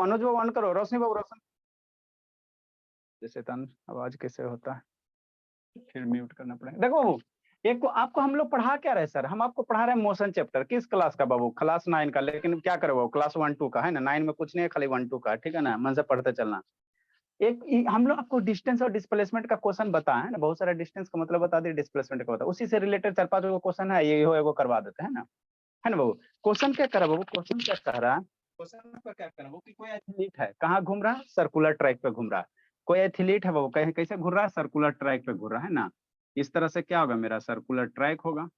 अनुज बाबू on करो, रोशनी बाबू रोशन, जैसे तन आवाज कैसे होता है, फिर म्यूट करना पड़ेगा। देखो बाबू, एक को आपको हम लोग पढ़ा क्या रहे सर, हम आपको पढ़ा रहे हैं मोशन चैप्टर, किस क्लास का बाबू, क्लास 9 का, लेकिन क्या करो बाबू क्लास 1-2 का है ना, 9 में कुछ नहीं है, खाली 1-2 का, ठीक है ना, मन से पढ़ते चलना। हम लोग आपको डिस्टेंस और डिस्प्लेसमेंट का क्वेश्चन बताया है ना, बहुत सारा डिस्टेंस का मतलब बता दिए, डिस्प्लेसमेंट का बता, उसी से रिलेटेड 4-5 क्वेश्चन है, ये हो एगो करवा देते हैं ना, है ना बाबू। क्वेश्चन क्या करा बाबू, क्वेश्चन क्या कह रहा है, क्वेश्चन पर क्या करा बाबू कि कोई एथलीट है, कहाँ घूम रहा है, सर्कुलर ट्रैक पे घूम रहा है, कोई एथलीट है बाबू, कहीं कैसे घूम रहा है, सर्कुलर ट्रैक पे घूम रहा है ना, इस तरह से क्या होगा, मेरा सर्कुलर ट्रैक होगा,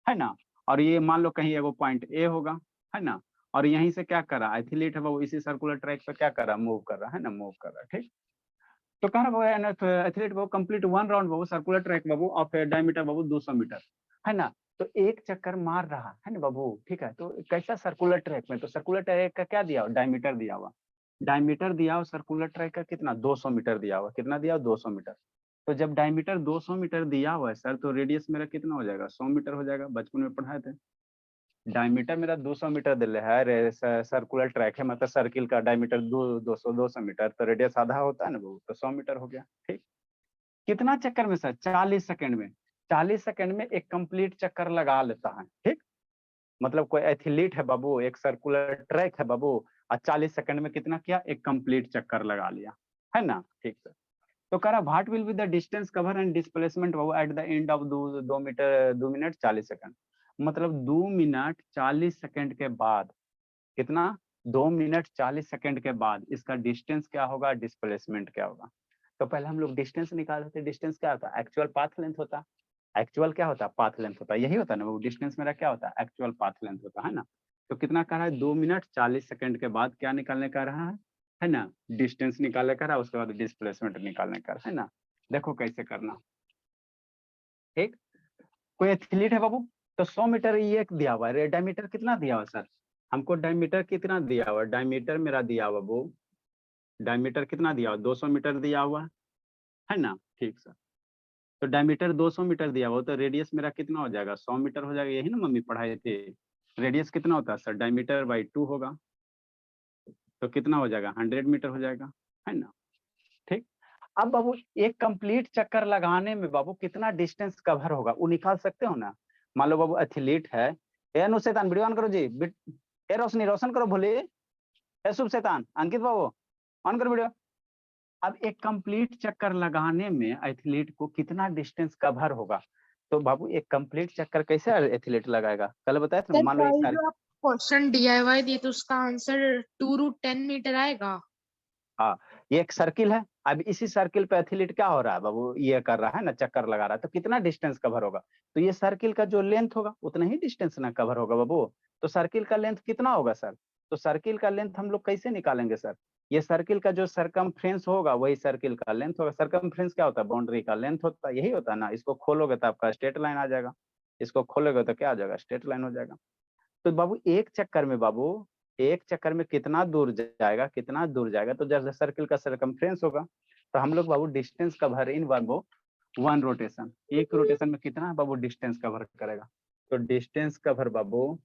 है ना, और ये मान लो कहीं एगो पॉइंट ए होगा, है ना, और यहीं से क्या कर रहा है, एथलीट है बाबू, इसी सर्कुलर ट्रैक पे क्या कर रहा है, मूव कर रहा है ना, मूव कर रहा है, ठीक। तो कह रहा है एथलीट बाबू कंप्लीट 1 राउंड बाबू सर्कुलर ट्रैक बाबू ऑफ डायमीटर बाबू 200 मीटर, है ना, तो एक चक्कर मार रहा है ना बाबू, ठीक है, तो कैसा सर्कुलर ट्रैक में, तो सर्कुलर ट्रैक का क्या दिया हुआ, डायमीटर दिया हुआ, डायमीटर दिया हुआ सर्कुलर ट्रैक का कितना, 200 मीटर दिया हुआ, कितना दिया हुआ, 200 मीटर। तो जब डायमीटर 200 मीटर दिया हुआ है सर, तो रेडियस मेरा कितना हो जाएगा, 100 मीटर हो जाएगा, बचपन में पढ़ाए थे। डायमीटर मेरा 200 मीटर दिले है, सर्कुलर ट्रैक है, मतलब सर्किल का डायमीटर 200 मीटर, तो रेडियस आधा होता है ना वो, तो 100 मीटर हो गया, ठीक। कितना चक्कर में सर, 40 सेकंड में, 40 सेकंड में एक कंप्लीट चक्कर लगा लेता है, ठीक। मतलब कोई एथलीट है बाबू, एक सर्कुलर ट्रैक है बाबू, और 40 सेकंड में कितना किया, एक कंप्लीट चक्कर लगा लिया, है ना, ठीक सर। तो कह रहा what will be the distance cover and displacement Babu at the end of 2 minute 40 second, मतलब 2 मिनट 40 सेकंड के बाद कितना, 2 मिनट 40 सेकंड के बाद इसका डिस्टेंस क्या होगा, डिस्प्लेसमेंट क्या होगा। तो पहले हम लोग डिस्टेंस निकालते थे, डिस्टेंस क्या होता है, एक्चुअल पाथ लेंथ होता, एक्चुअल क्या होता है, पाथ लेंथ होता है, यही होता है ना वो, डिस्टेंस मेरा क्या होता है, एक्चुअल पाथ लेंथ होता है ना। तो कितना कह रहा है, 2 मिनट 40 सेकंड के बाद क्या निकालने का रहा है ना, डिस्टेंस निकालने का रहा, उसके बाद डिस्प्लेसमेंट निकालने का, है ना। देखो कैसे करना, ठीक। कोई एथलीट है बाबू, तो 100 मीटर ये दिया हुआ है, डायमीटर कितना दिया हुआ सर, हमको डायमीटर कितना दिया हुआ, डायमीटर मेरा दिया हुआ वो, डायमीटर कितना दिया हुआ, 200 मीटर दिया हुआ है ना, ठीक सर। तो डायमीटर 200 मीटर दिया हुआ, तो रेडियस मेरा कितना हो जाएगा, 100 मीटर हो जाएगा, यही ना मम्मी पढ़ाए थे। रेडियस कितना होता है सर, डायमीटर बाई 2 होगा, तो कितना हो जाएगा, 100 मीटर हो जाएगा, है ना, ठीक। अब बाबू एक कंप्लीट चक्कर लगाने में बाबू कितना डिस्टेंस कवर होगा, वो निकाल सकते हो ना। मान लो बाबू एथलीट है, ए अनुशेतान वीडियो ऑन करो जी, ए रोशनी रोशन करो भोले, ए शुभ शैतान अंकित बाबू ऑन करो वीडियो। अब एक कंप्लीट चक्कर लगाने में एथलीट को कितना डिस्टेंस कवर होगा, तो बाबू एक कंप्लीट चक्कर कैसे एथलीट लगाएगा, कल बताया था, मान लो एक सर जो आप क्वेश्चन डीआईवाई दिए तो उसका आंसर 2√10 मीटर आएगा। हाँ, ये एक सर्किल है, अब इसी सर्किल पे एथलीट क्या हो रहा है बाबू, ये कर रहा है ना, चक्कर लगा रहा है, तो कितना डिस्टेंस कवर होगा, तो ये सर्किल का जो लेंथ होगा उतना ही डिस्टेंस ना कवर होगा बाबू। तो सर्किल का लेंथ कितना होगा सर, तो सर्किल का लेंथ हम लोग कैसे निकालेंगे सर, ये सर्किल का जो सरकमफ्रेंस होगा वही सर्किल का लेंथ होगा। सरकमफ्रेंस क्या होता है, बाउंड्री का लेंथ होता है, यही होता है ना। इसको खोलोगे तो आपका स्ट्रेट लाइन आ जाएगा, इसको खोलोगे तो क्या आ जाएगा, स्ट्रेट लाइन हो जाएगा। तो बाबू एक चक्कर में बाबू, एक चक्कर में कितना दूर जाएगा, कितना दूर जाएगा, तो जैसे सर्किल का सरकमफ्रेंस होगा, तो हम लोग बाबू डिस्टेंस कवर इन बाबू 1 रोटेशन, एक रोटेशन में कितना बाबू डिस्टेंस कवर करेगा। तो डिस्टेंस कवर बाबू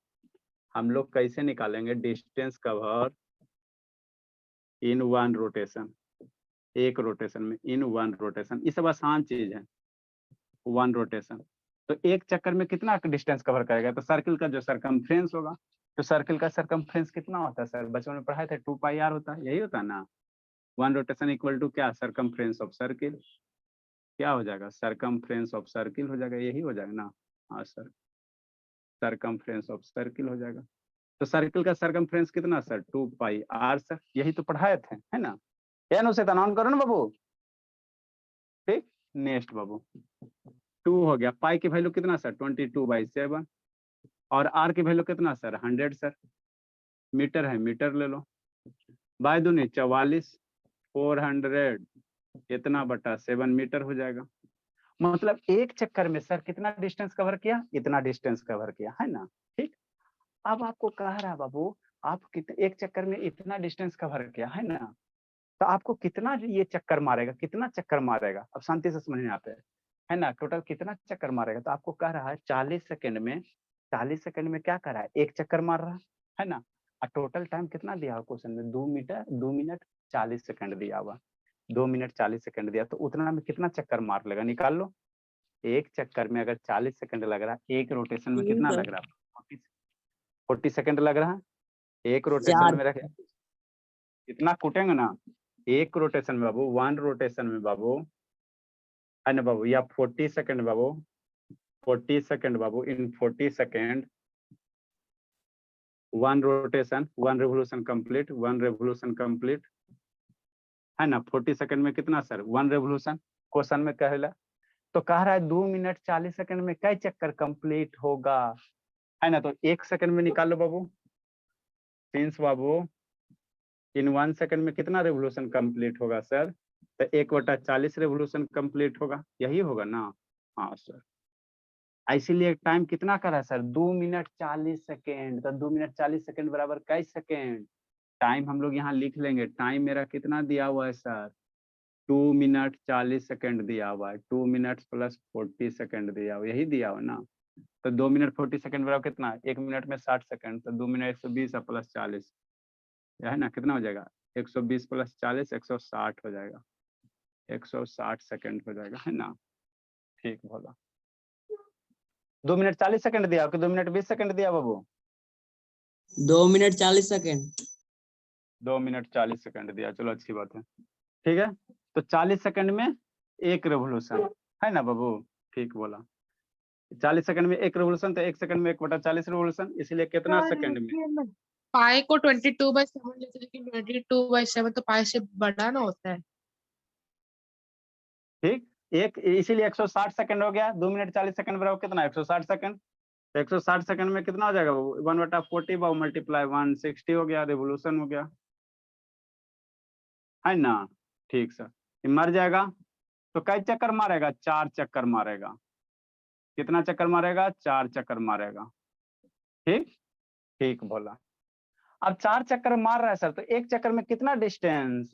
हम लोग कैसे निकालेंगे, डिस्टेंस कवर इन 1 रोटेशन, एक रोटेशन में, इन 1 रोटेशन, ये सब आसान चीज है, 1 रोटेशन। तो एक चक्कर में कितना डिस्टेंस कवर करेगा, तो सर्किल का जो सरकमफ्रेंस होगा, तो सर्किल का सरकमफ्रेंस कितना होता है सर, बचपन में पढ़ाए थे 2πr होता है, यही होता है ना। 1 रोटेशन इक्वल टू क्या, सरकमफ्रेंस ऑफ सर्किल, क्या हो जाएगा, सरकमफ्रेंस ऑफ सर्किल हो जाएगा, यही हो जाएगा ना। हाँ सर, सरकमफ्रेंस ऑफ सर्किल हो जाएगा। तो सर्किल का सरकमफ्रेंस कितना सर, 2πr सर, यही तो पढ़ाए थे, है ना। या नो से ऑन करो ना बाबू, ठीक। नेक्स्ट बाबू 2 हो गया, पाई की वैल्यू कितना सर, 22/7, और आर की वैल्यू कितना सर, 100 सर, मीटर है मीटर ले लो, बाय दूनी 44, 400 इतना बटा 7 मीटर हो जाएगा। मतलब एक चक्कर में सर कितना डिस्टेंस कवर किया, इतना डिस्टेंस कवर किया, है ना, ठीक। अब आपको कह रहा है बाबू, आप कितने एक चक्कर में इतना डिस्टेंस कवर किया, है ना, तो आपको कितना ये चक्कर मारेगा, कितना चक्कर मारेगा, अब शांति से समझने आते हैं, है ना, टोटल कितना चक्कर मारेगा। तो आपको कह रहा है 40 सेकंड में, 40 सेकंड में क्या कर रहा है, एक चक्कर मार रहा है ना। और टोटल टाइम कितना दिया हुआ क्वेश्चन में? 2 मिनट 40 सेकंड दिया हुआ। 2 मिनट 40 सेकंड दिया, तो उतना में कितना चक्कर मार लेगा, निकाल लो। एक चक्कर में अगर 40 सेकंड लग रहा है, एक रोटेशन में कितना लग रहा है? 40 सेकंड लग रहा है। एक रोटेशन में रखे, इतना कूटेंगे ना, एक रोटेशन में बाबू, 1 रोटेशन में बाबू, है ना बाबू, या 40 सेकंड बाबू, 40 सेकंड बाबू, इन 40 second 1 rotation, 1 revolution complete, 1 revolution complete, है ना। 40 सेकंड में कितना सर? 1 रेवोल्यूशन क्वेश्चन में कहला। तो कह रहा है 2 मिनट 40 सेकंड में कई चक्कर कंप्लीट होगा, है ना। तो 1 सेकंड में निकाल लो बाबू, सिंस बाबू इन 1 सेकंड में कितना रेवोल्यूशन कंप्लीट होगा सर? तो 1/40 रेवोल्यूशन कंप्लीट होगा, यही होगा ना। हाँ सर, इसीलिए टाइम कितना करा है सर? 2 minute 40 second. तो 2 मिनट 40 सेकेंड बराबर कई सेकेंड? टाइम हम लोग यहाँ लिख लेंगे। टाइम मेरा कितना दिया हुआ है सर? 2 मिनट 40 सेकेंड दिया हुआ है। 2 मिनट प्लस 40 सेकेंड दिया हुआ, यही दिया हुआ ना। तो 2 मिनट 40 सेकेंड बराबर कितना? 1 मिनट में 60 सेकेंड। तो 2 मिनट 120 और प्लस 40, यह है ना। कितना हो जाएगा? 120 प्लस 40 160 हो जाएगा। 160 सेकेंड हो जाएगा, है ना। ठीक बोला। 2 मिनट 40 सेकंड दिया कि 2 मिनट 20 सेकंड दिया बाबू? 2 मिनट 40 सेकंड। 2 मिनट 40 सेकंड दिया, चलो अच्छी बात है। ठीक है, तो 40 सेकंड में 1 रेवोल्यूशन, है ना बाबू। ठीक बोला। 40 सेकंड में 1 रेवोल्यूशन, तो 1 सेकंड में 1/40 रेवोल्यूशन, इसलिए कितना सेकंड में? पाई को 22/7 लेते, लेकिन 22/7 तो पाई से बड़ा ना होता है। ठीक, एक इसीलिए 160 सेकंड हो गया। 2 मिनट 40 सेकंड बराबर कितना? 160 सेकंड। तो 160 सेकंड में कितना हो जाएगा बाबू? 1/40 मल्टीप्लाई 160 हो गया, रेवोल्यूशन हो गया, है ना। ठीक सर, ये मर जाएगा। तो कई चक्कर मारेगा? 4 चक्कर मारेगा। कितना चक्कर मारेगा? 4 चक्कर मारेगा। ठीक, ठीक बोला। अब 4 चक्कर मार रहा है सर, तो एक चक्कर में कितना डिस्टेंस?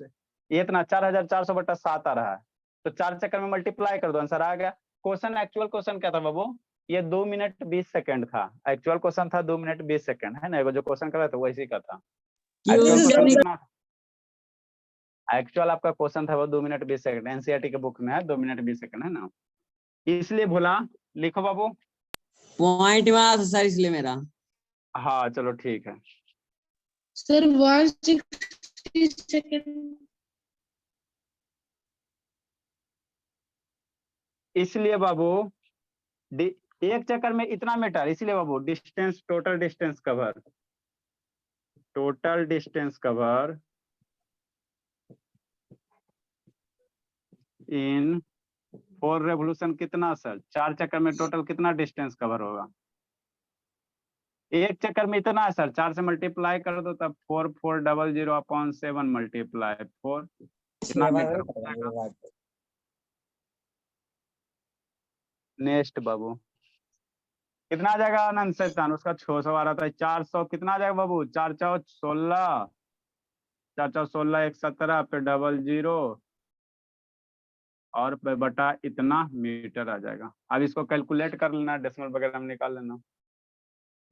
ये इतना 4400/7 आ रहा है। तो 4 चक्कर में मल्टीप्लाई कर दो, आंसर आ गया। क्वेश्चन, एक्चुअल क्वेश्चन क्या था बाबू? ये 2 मिनट 20 सेकंड था। एक्चुअल क्वेश्चन था 2 मिनट 20 सेकंड, है ना। जो क्वेश्चन कर रहा था वैसे का था। एक्चुअल क्वेश्चन कितना? एक्चुअल आपका क्वेश्चन था वो 2 मिनट 20 सेकंड। एनसीईआरटी के बुक में है 2 मिनट 20 सेकंड, है ना। इसलिए बोला, लिखो बाबू। पॉइंट में आ सर, इसलिए मेरा। हाँ चलो ठीक है। Sir 160 second. इसलिए बाबू एक चक्कर में इतना मीटर, इसलिए बाबू distance, total distance cover, total distance cover in 4 revolution कितना सर? 4 चक्कर में टोटल कितना डिस्टेंस कवर होगा? एक चक्कर में इतना है सर, 4 से मल्टीप्लाई कर दो, तब 4400/7 मल्टीप्लाई 4, कितना मीटर हो जाएगा? नेक्स्ट बाबू कितना आ जाएगा? अनंत शैतान, उसका 600 आ रहा था। 400 कितना आ जाएगा बाबू? 4 चौक 16, 4 चौक 16, 1 17, फिर 00 और बटा इतना मीटर आ जाएगा। अब इसको कैलकुलेट कर लेना, डेसिमल वगैरह में निकाल लेना।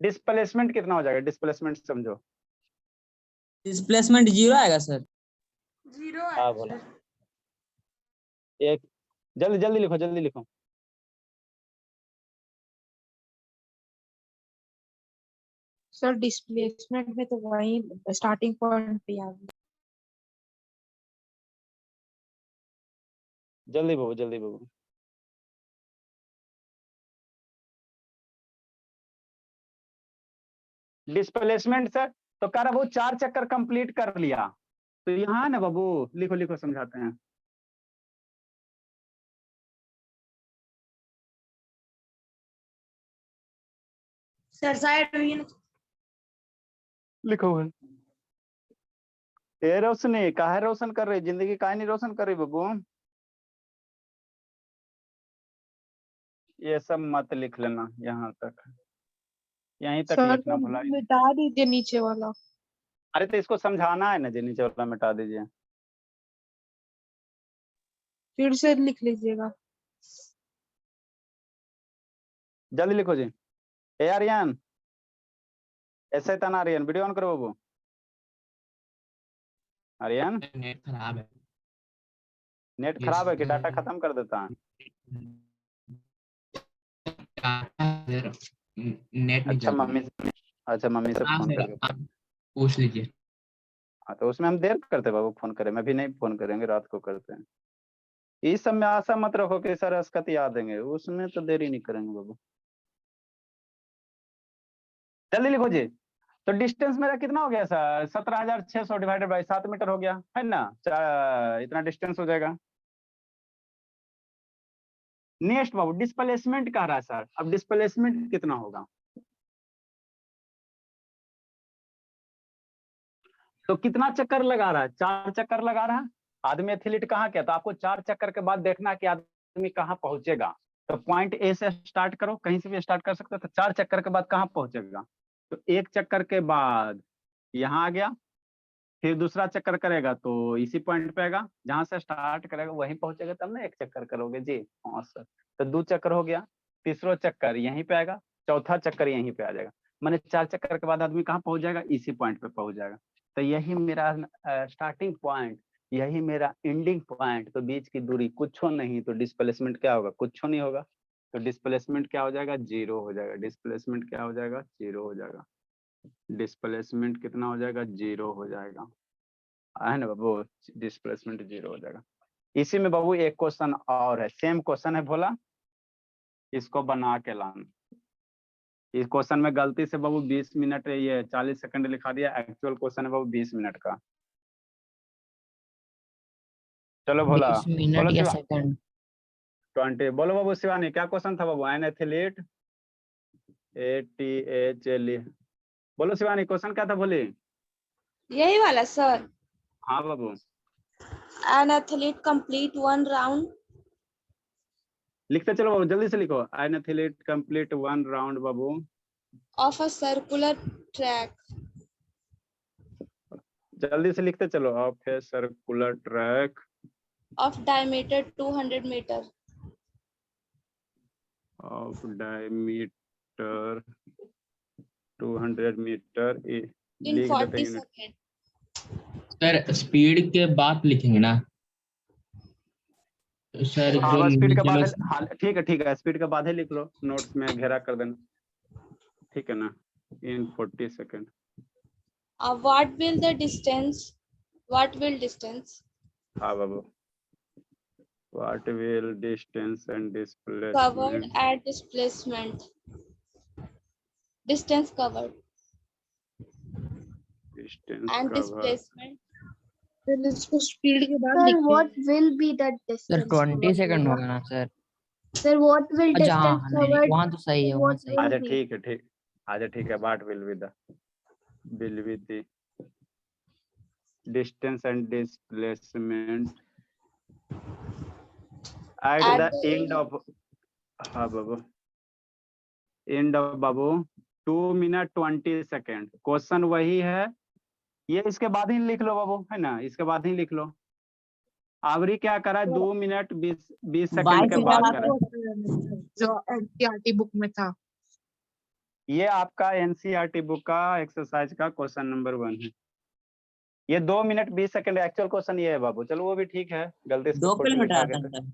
डिस्प्लेसमेंट कितना हो जाएगा? डिस्प्लेसमेंट समझो। डिस्प्लेसमेंट 0 आएगा सर। 0 हाँ बोला। एक जल्दी जल्दी लिखो, जल्दी लिखो। सर डिस्प्लेसमेंट में तो वही स्टार्टिंग पॉइंट पे आ गया। जल्दी बाबू, जल्दी बाबू। डिस्प्लेसमेंट सर, तो कह रहा वो 4 चक्कर कंप्लीट कर लिया। तो यहाँ ना बाबू, लिखो लिखो समझाते हैं। सर साइड लिखो है। ए रोशनी, काहे रोशन कर रही? जिंदगी काहे नहीं रोशन कर रही बाबू? ये सब मत लिख लेना, यहाँ तक, यहीं तक सर लिखना भला। मिटा दीजिए नीचे वाला। अरे तो इसको समझाना है ना जी, नीचे वाला मिटा दीजिए। फिर से लिख लीजिएगा। जल्दी लिखो जी। ए आर्यन, ऐसे तना आर्यन, वीडियो ऑन करो बाबू। आर्यन नेट खराब है। नेट खराब है कि डाटा खत्म कर देता है? नेट नहीं अच्छा चल रहा। मम्मी से हाँ फोन सर, करके आप पूछ लीजिए। हाँ तो उसमें हम देर करते बाबू, फोन करें मैं भी नहीं फोन करेंगे, रात को करते हैं। इस सब में आशा मत रखो कि सर असकत याद देंगे, उसमें तो देरी नहीं करेंगे बाबू। जल्दी लिखो जी। तो डिस्टेंस मेरा कितना हो गया सर? 17,600 डिवाइडेड बाई 7 मीटर हो गया है ना, इतना डिस्टेंस हो जाएगा। नेक्स्ट बाबू डिस्प्लेसमेंट कह रहा है सर, अब डिस्प्लेसमेंट कितना होगा? तो कितना चक्कर लगा रहा है? 4 चक्कर लगा रहा है। आदमी एथलीट कहाँ गया? तो आपको 4 चक्कर के बाद देखना कि आदमी कहाँ पहुंचेगा। तो पॉइंट ए से स्टार्ट करो, कहीं से भी स्टार्ट कर सकते हो। तो 4 चक्कर के बाद कहाँ पहुंचेगा? तो 1 चक्कर के बाद यहाँ आ गया, फिर दूसरा चक्कर करेगा तो इसी पॉइंट पे आएगा, जहां से स्टार्ट करेगा वहीं पहुंचेगा, तब ना 1 चक्कर करोगे जी। हाँ सर। तो 2 चक्कर हो गया, तीसरा चक्कर यहीं पे आएगा, चौथा चक्कर यहीं पे आ जाएगा। मैंने 4 चक्कर के बाद आदमी कहाँ पहुंच जाएगा? इसी पॉइंट पे पहुंच जाएगा। तो यही मेरा स्टार्टिंग पॉइंट, यही मेरा एंडिंग पॉइंट। तो बीच की दूरी कुछ नहीं, तो डिस्प्लेसमेंट क्या होगा? कुछ नहीं होगा। तो डिस्प्लेसमेंट क्या हो जाएगा? 0 हो जाएगा। डिस्प्लेसमेंट क्या हो जाएगा? 0 हो जाएगा। डिस्प्लेसमेंट कितना हो जाएगा? 0 हो जाएगा, है ना बाबू? डिस्प्लेसमेंट 0 हो जाएगा। इसी में बाबू एक क्वेश्चन और है, सेम क्वेश्चन है भोला, इसको बना के लाना। इस क्वेश्चन में गलती से बाबू 20 मिनट ये 40 सेकंड लिखा दिया, एक्चुअल क्वेश्चन है बाबू 20 मिनट का। चलो भोला 20 मिनट बोलो या शिवा। सेकंड? 20 बोलो बाबू शिवानी, क्या क्वेश्चन था बाबू? एन एथलीट ATHLE, बोलो शिवानी क्वेश्चन क्या था? बोली। यही वाला सर। हाँ बाबू An athlete complete one round लिखते चलो बाबू, जल्दी से लिखो। एन एथलीट कंप्लीट 1 राउंड बाबू of a circular track जल्दी से लिखते चलो। Of a circular track of diameter 200 meter of diameter 200 meter in लिख देते 40 हैं यूनिट। seconds. सर स्पीड के बाद लिखेंगे ना? तो सर हाँ जो बस स्पीड के बाद चलो हाँ ठीक है स्पीड के बाद ही लिख लो, नोट्स में घेरा कर देना, ठीक है ना। In 40 second. What will the distance? What will distance हाँ बाबू, what will distance and covered displacement. at displacement? Distance covered distance and cover displacement. फिर इसको स्पीड के बाद Sir, लिखिए। what will be the sir distance 20 covered? Second होगा ना sir? Sir, what will अच्छा हाँ distance नहीं covered? वहाँ तो सही है, वहाँ What सही है। will अच्छा be? ठीक है अच्छा ठीक है, what will be the distance and displacement at At the the end of, हाँ बाबू एंड ऑफ बाबू 2 मिनट 20 सेकेंड। क्वेश्चन वही है, ये इसके बाद ही लिख लो बाबू, है ना, इसके बाद ही लिख लो। आवरी क्या करा है? 2 मिनट 20 सेकंड के बाद करा है। जो एनसीईआरटी बुक में था। ये आपका एनसीईआरटी बुक का एक्सरसाइज का क्वेश्चन नंबर 1 है। ये 2 मिनट 20 सेकंड एक्चुअल क्वेश्चन ये है बाबू। चलो वो भी ठीक है, गलती से 2 फोटो किलोमीटर लिखा आता गया है था। सर।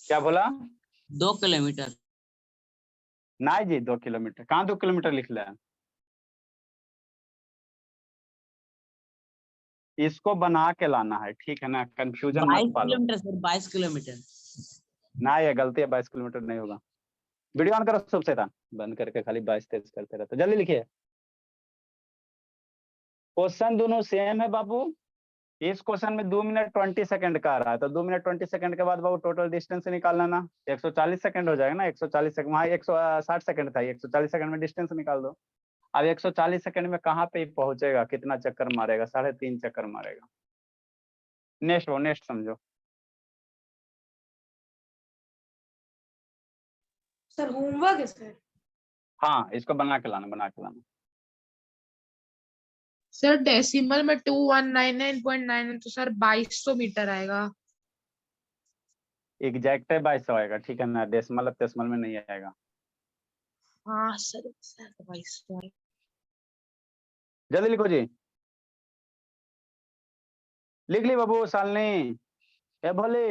क्या बोला? 2 किलोमीटर। नहीं जी 2 किलोमीटर कहाँ 2 किलोमीटर लिख लिया है? इसको बना के लाना है, ठीक है ना, कंफ्यूजन 22 मत पालो। Kilometre sir, 22 kilometre. ना ये गलती है, 22 किलोमीटर नहीं होगा। वीडियो ऑन करो सब शैतान, बंद करके खाली 22-23 करते रहते। जल्दी लिखिए। क्वेश्चन दोनों सेम है बाबू। इस क्वेश्चन में 2 मिनट 20 सेकंड का आ रहा है, तो 2 मिनट 20 सेकंड के बाद बाबू टोटल डिस्टेंस निकाल लेना। 140 सेकंड हो जाएगा ना, 140 सेकंड, वहाँ 160 सेकंड था, 140 सेकंड में डिस्टेंस निकाल दो। अब 140 सेकंड में कहाँ पे पहुंचेगा, कितना चक्कर मारेगा? 3.5 चक्कर मारेगा। नेक्स्ट वो नेक्स्ट समझो। सर होमवर्क है सर। हाँ इसको बना के लाना। सर डेसिमल में 2199.9 तो सर 2200 मीटर आएगा। एग्जैक्ट है 2200 आएगा, ठीक है ना, डेसिमल में नहीं आएगा। हाँ सर 2200। जल्दी लिखो जी। लिख ली बाबू शालिनी, ए भोले,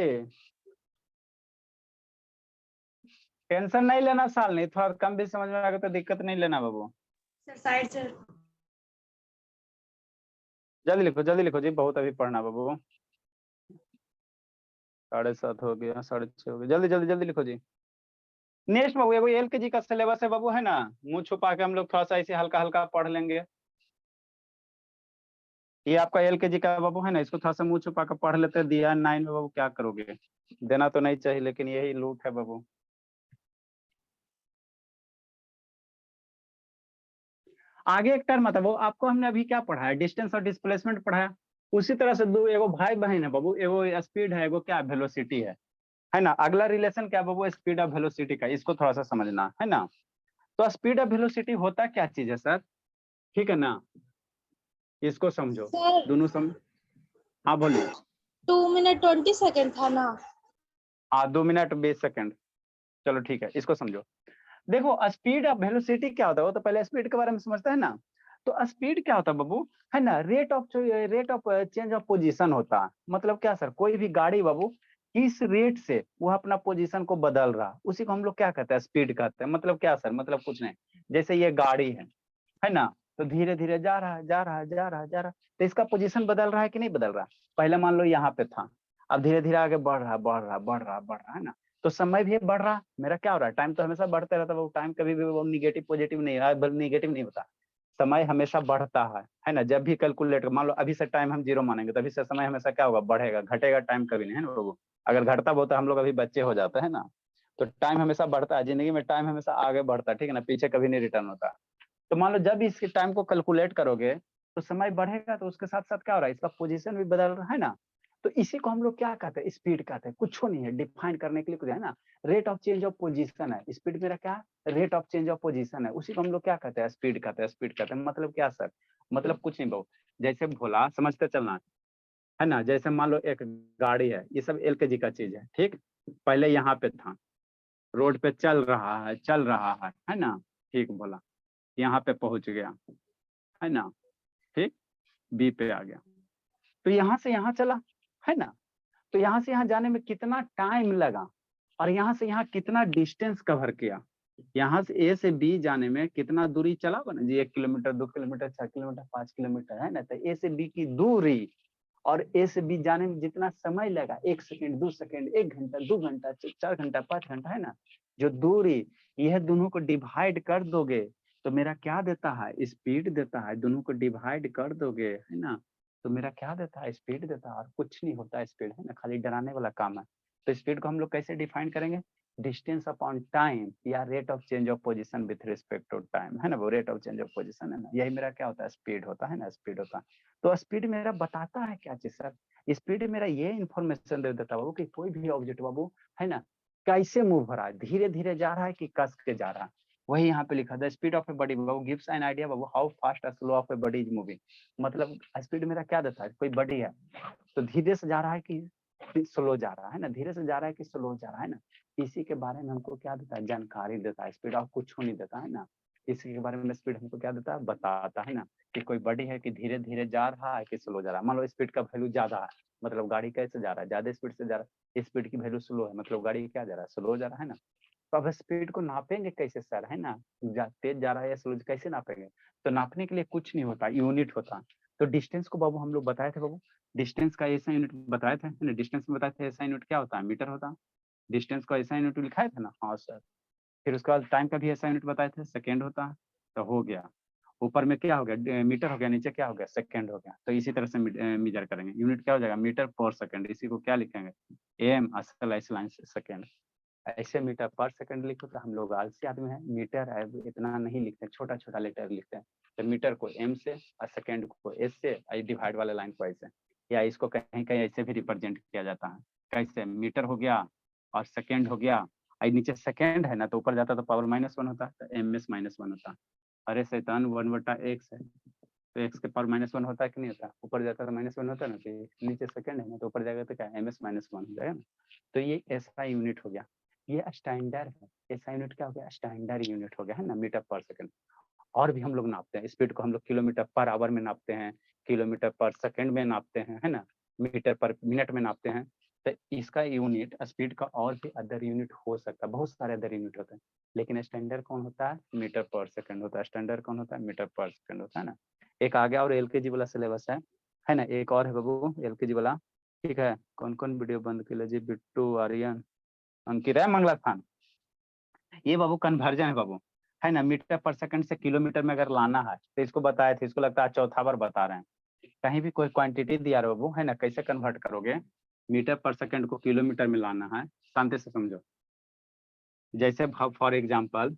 टेंशन नहीं लेना शालिनी, थोड़ा कम भी समझ में आ गया तो दिक्कत नहीं लेना बाबू। Sir side sir. जल्दी लिखो जी, बहुत अभी पढ़ना बाबू। 7:30 हो गया, 6:30 हो गया, जल्दी जल्दी जल्दी लिखो जी। नेक्स्ट बाबू एगो LKG का सिलेबस है बाबू, है ना, मुंह छुपा के हम लोग थोड़ा सा ऐसे हल्का हल्का पढ़ लेंगे। ये आपका LKG का बाबू है ना, इसको थोड़ा सा मुंह छुपा के पढ़ लेते हैं। दिया 9 में बाबू, क्या करोगे, देना तो नहीं चाहिए लेकिन यही लूट है बाबू। आगे एक टर्म आता है वो आपको, हमने अभी क्या पढ़ा है, डिस्टेंस और डिस्प्लेसमेंट पढ़ाया। उसी तरह से दो एगो भाई बहन है बाबू, एगो स्पीड है, एगो क्या वेलोसिटी है ना। अगला रिलेशन क्या बाबू, स्पीड और वेलोसिटी का, इसको थोड़ा सा समझना है ना। तो स्पीड और वेलोसिटी होता क्या चीज है सर, ठीक है ना, इसको समझो सर दोनों समझ। हाँ बोलिए। 2 मिनट 20 सेकंड था ना। हाँ 2 मिनट 20 सेकंड, चलो ठीक है, इसको समझो। देखो स्पीड और वेलोसिटी क्या होता है, वो तो पहले स्पीड के बारे में समझते हैं ना। तो स्पीड क्या होता है बाबू, है ना, rate of change of position होता है। मतलब क्या सर, कोई भी गाड़ी बाबू किस रेट से वो अपना पोजीशन को बदल रहा, उसी को हम लोग क्या कहते हैं, स्पीड कहते हैं। मतलब क्या सर, मतलब कुछ नहीं, जैसे ये गाड़ी है ना, तो धीरे धीरे जा रहा है जा रहा है जा रहा है जा रहा है, तो इसका पोजीशन बदल रहा है कि नहीं बदल रहा। पहले मान लो यहाँ पे था, अब धीरे धीरे आगे बढ़ रहा बढ़ रहा बढ़ रहा बढ़ रहा है ना। तो समय भी बढ़ रहा, मेरा क्या हो रहा है, टाइम तो हमेशा बढ़ते रहता है वो, टाइम कभी भी वो निगेटिव पॉजिटिव नहीं है, निगेटिव नहीं होता, समय हमेशा बढ़ता है ना। जब भी कैलकुलेट मान लो अभी से टाइम हम 0 मानेंगे, तो अभी से समय हमेशा क्या होगा, बढ़ेगा, घटेगा टाइम कभी नहीं, है ना बाबू। अगर घटता बहुत हम लोग अभी बच्चे हो जाते हैं ना, तो टाइम हमेशा बढ़ता है जिंदगी में, टाइम हमेशा आगे बढ़ता है, ठीक है ना, पीछे कभी नहीं रिटर्न होता। तो मान लो जब इसके टाइम को कैलकुलेट करोगे तो समय बढ़ेगा, तो उसके साथ साथ क्या हो रहा है, इसका पोजीशन भी बदल रहा है ना। तो इसी को हम लोग क्या कहते हैं, स्पीड कहते हैं। कुछ नहीं है, डिफाइन करने के लिए कुछ है ना, rate of change of position है। स्पीड मेरा क्या, rate of change of position है, उसी को हम लोग क्या कहते हैं, स्पीड कहते हैं। स्पीड कहते हैं मतलब क्या सर, मतलब कुछ नहीं बहु, जैसे भोला समझते चलना, है ना। जैसे मान लो एक गाड़ी है, ये सब LKG का चीज है, ठीक। पहले यहाँ पे था, रोड पे चल रहा है ना, ठीक बोला, यहाँ पे पहुंच गया, है ना, ठीक, B पे आ गया, तो यहाँ से यहाँ चला, है ना। तो यहाँ से यहाँ जाने में कितना टाइम लगा, और यहाँ से यहाँ कितना डिस्टेंस कवर किया, यहाँ से A से B जाने में कितना दूरी चला बना जी, 1 किलोमीटर 2 किलोमीटर 6 किलोमीटर 5 किलोमीटर, है ना। तो A से B की दूरी और A से B जाने में जितना समय लगा, 1 सेकंड 2 सेकंड 1 घंटा 2 घंटा 4 घंटा 5 घंटा, है ना, जो दूरी, यह दोनों को डिवाइड कर दोगे तो मेरा क्या देता है, स्पीड देता है। दोनों को डिवाइड कर दोगे, है ना, तो मेरा क्या देता है, स्पीड देता है। और कुछ नहीं होता स्पीड, है ना, खाली डराने वाला काम है। तो स्पीड को हम लोग कैसे डिफाइन करेंगे, डिस्टेंस अपॉन टाइम, या rate of change of position with respect to time, है ना, वो rate of change of position है ना, यही मेरा क्या होता है, स्पीड होता है ना, स्पीड होता है। तो स्पीड मेरा बताता है क्या चीज सर, स्पीड मेरा ये इन्फॉर्मेशन दे देता बाबू कि कोई भी ऑब्जेक्ट बाबू, है ना, कैसे मूव हो रहा है, धीरे धीरे जा रहा है कि कस के जा रहा है। वही यहाँ पे लिखा था, स्पीड ऑफ ए बॉडी बाबू गिव्स एन आइडिया बाबू हाउ फास्ट और slow of a body is moving. मतलब स्पीड मेरा क्या देता है, कोई बॉडी है तो धीरे से जा रहा है कि स्लो जा रहा है ना, धीरे से जा रहा है कि स्लो जा रहा है ना, इसी के बारे में हमको क्या देता है, जानकारी देता है। स्पीड ऑफ कुछ नहीं देता, है ना, इसी के बारे में स्पीड हमको क्या देता है, बताता है ना, कि कोई बॉडी है कि धीरे धीरे जा रहा है कि स्लो जा रहा है। मान लो स्पीड का वैल्यू ज्यादा है, मतलब गाड़ी कैसे जा रहा है, ज्यादा स्पीड से जा रहा है, स्पीड की वैल्यू स्लो है, मतलब गाड़ी क्या जा रहा है, स्लो जा रहा है ना। तो अब स्पीड को नापेंगे कैसे सर, है ना, तेज जा रहा है या स्लो, कैसे नापेंगे। तो नापने के लिए कुछ नहीं होता, यूनिट होता। तो डिस्टेंस को बाबू हम लोग बताए थे बाबू, डिस्टेंस का ऐसा यूनिट बताए थे ना, डिस्टेंस में बताए थे ऐसा यूनिट क्या होता है, मीटर होता है। डिस्टेंस का ऐसा यूनिट लिखाए थे ना, हाँ सर। फिर उसके बाद टाइम का भी ऐसा यूनिट बताए थे, सेकेंड होता है। तो हो गया, ऊपर में क्या हो गया, मीटर हो गया, नीचे क्या हो गया, सेकेंड हो गया। तो इसी तरह से मेजर करेंगे, यूनिट क्या हो जाएगा, मीटर पर सेकेंड। इसी को क्या लिखेंगे, एम असल ऐसे लाइन से सेकेंड। ऐसे मीटर पर सेकंड लिखो तो हम लोग आलसी आदमी है, मीटर है इतना नहीं लिखते, छोटा छोटा लेटर लिखते हैं। तो मीटर को एम से और सेकंड को एस से, डिवाइड वाले लाइन को ऐसे, या इसको कहीं कहीं ऐसे भी रिप्रेजेंट किया जाता है। कैसे, मीटर हो गया और सेकंड हो गया, नीचे सेकंड है ना, तो ऊपर जाता तो पावर -1 होता, तो एम एस -1 होता। अरे शैतान 1/x है, तो x के पावर -1 होता है कि नहीं होता, ऊपर जाता तो -1 होता है ना, तो नीचे सेकंड है ना, तो ऊपर जाएगा तो क्या, एम एस -1 हो जाएगा ना। तो ये ऐसा यूनिट हो गया, ये स्टैंडर्ड है। ऐसा यूनिट क्या हो गया, स्टैंडर्ड यूनिट हो गया, है ना, मीटर पर सेकंड। और भी हम लोग नापते हैं, स्पीड को हम लोग किलोमीटर पर आवर में नापते हैं, किलोमीटर पर सेकंड में नापते हैं, है ना। मीटर पर मिनट में नापते हैं, तो इसका यूनिट स्पीड का और भी अदर यूनिट हो सकता है, बहुत सारे अदर यूनिट होते हैं, लेकिन स्टैंडर्ड कौन होता है? मीटर पर सेकंड होता है। स्टैंडर्ड कौन होता है? मीटर पर सेकंड होता है ना। एक आ गया और एलकेजी वाला सिलेबस है ना। एक और है बाबू एलकेजी वाला, ठीक है। कौन कौन वीडियो बंद कर जी? बिट्टू, आर्यन, अंकित है, मंगला खान। ये बाबू कन्वर्जन है बाबू, है ना। मीटर पर सेकंड से किलोमीटर में अगर लाना है तो इसको बताया था, इसको लगता है चौथा बार बता रहे हैं। कहीं भी कोई क्वांटिटी दिया रहे बाबू, है ना, कैसे कन्वर्ट करोगे? मीटर पर सेकंड को किलोमीटर में लाना है, शांति से समझो। जैसे फॉर एग्जाम्पल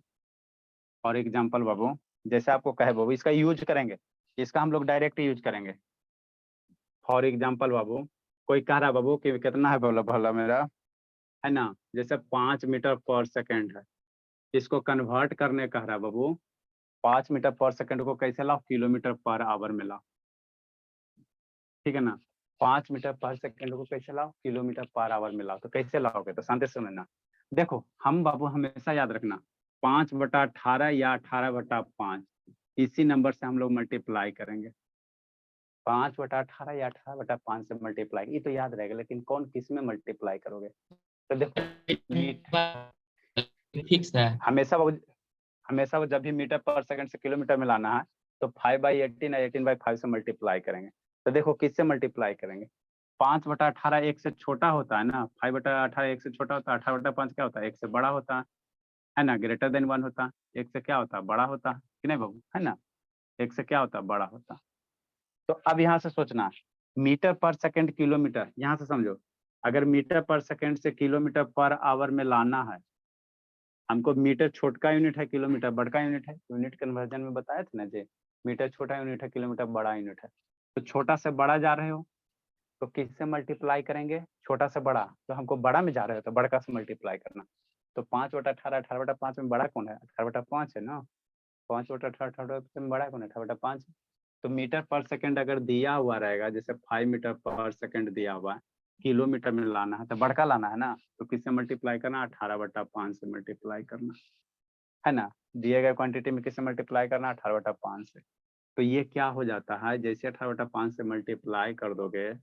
बाबू, जैसे आपको कहे बाबू, इसका यूज करेंगे, इसका हम लोग डायरेक्ट यूज करेंगे। फॉर एग्जाम्पल बाबू, कोई कह रहा बाबू कि कितना है बोला भला मेरा, है ना, जैसे 5 मीटर पर सेकंड है, इसको कन्वर्ट करने कह रहा बाबू, 5 मीटर पर सेकंड को कैसे लाओ? किलोमीटर पर आवर में लाओ, ठीक है ना। 5 मीटर पर सेकंड को कैसे लाओ? किलोमीटर पर आवर में लाओ। तो कैसे लाओगे? तो शांति से समझना। देखो हम बाबू हमेशा याद रखना, 5/18 या 18/5 इसी नंबर से हम लोग मल्टीप्लाई करेंगे। 5/18 या 18/5 से मल्टीप्लाई, ये तो याद रहेगा, लेकिन कौन किस में मल्टीप्लाई करोगे? तो देखो फिक्स है। हमेशा वो जब भी मीटर पर सेकंड से किलोमीटर में लाना है तो 5/18 या 18/5 से मल्टीप्लाई करेंगे। तो देखो किससे मल्टीप्लाई करेंगे? 5/18 1 से छोटा होता है ना, 5/18 1 से छोटा होता है, 18/5 क्या होता है? 1 से बड़ा होता है ना, ग्रेटर देन 1 होता है। 1 से क्या होता है? बड़ा होता है कि नहीं बाबू, है ना। 1 से क्या होता है? बड़ा होता है। तो अब यहाँ से सोचना, मीटर पर सेकंड किलोमीटर, यहाँ से समझो, अगर मीटर पर सेकंड से किलोमीटर पर आवर में लाना है हमको, मीटर छोटका यूनिट है, किलोमीटर बड़का यूनिट है। यूनिट कन्वर्जन में बताया था ना जी, मीटर छोटा यूनिट है, किलोमीटर बड़ा यूनिट है। तो छोटा से बड़ा जा रहे हो तो किससे मल्टीप्लाई करेंगे? छोटा से बड़ा। तो हमको बड़ा में जा रहे हो तो बड़का से मल्टीप्लाई करना। तो 5/18 18/5 में बड़ा कौन है? 18/5 है ना। 5/18 18 में बड़ा कौन है? 18/5। तो मीटर पर सेकंड अगर दिया हुआ रहेगा, जैसे 5 मीटर पर सेकंड दिया हुआ है, किलोमीटर में लाना है तो बड़का लाना है ना। तो किससे मल्टीप्लाई करना? 18/5 से मल्टीप्लाई करना, है ना। दिए गए क्वांटिटी में किससे मल्टीप्लाई करना? 18/5 से। तो ये क्या हो जाता है, जैसे 18/5 से मल्टीप्लाई कर दोगे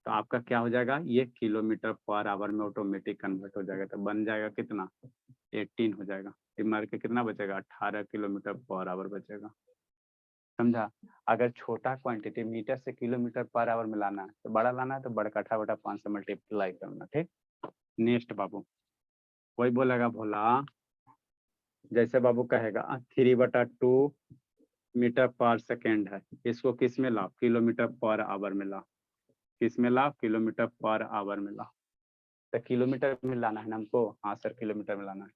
तो आपका क्या हो जाएगा? ये किलोमीटर पर आवर में ऑटोमेटिक कन्वर्ट हो जाएगा। तो बन जाएगा कितना? 18 हो जाएगा। मार के कितना बचेगा? 18 किलोमीटर पर आवर बचेगा, समझा। अगर छोटा क्वांटिटी मीटर से किलोमीटर पर आवर में लाना है तो बड़ा लाना है, तो बड़ा 18/5 से मल्टीप्लाई करना, ठीक। नेक्स्ट बाबू, कोई बोलेगा भोला, जैसे बाबू कहेगा 3/2 मीटर पर सेकेंड है, इसको किस में लाओ? किलोमीटर पर आवर में लाओ। किस में लाओ? किलोमीटर पर आवर में लाओ। तो किलोमीटर में लाना है ना हमको? हाँ सर किलोमीटर में लाना है।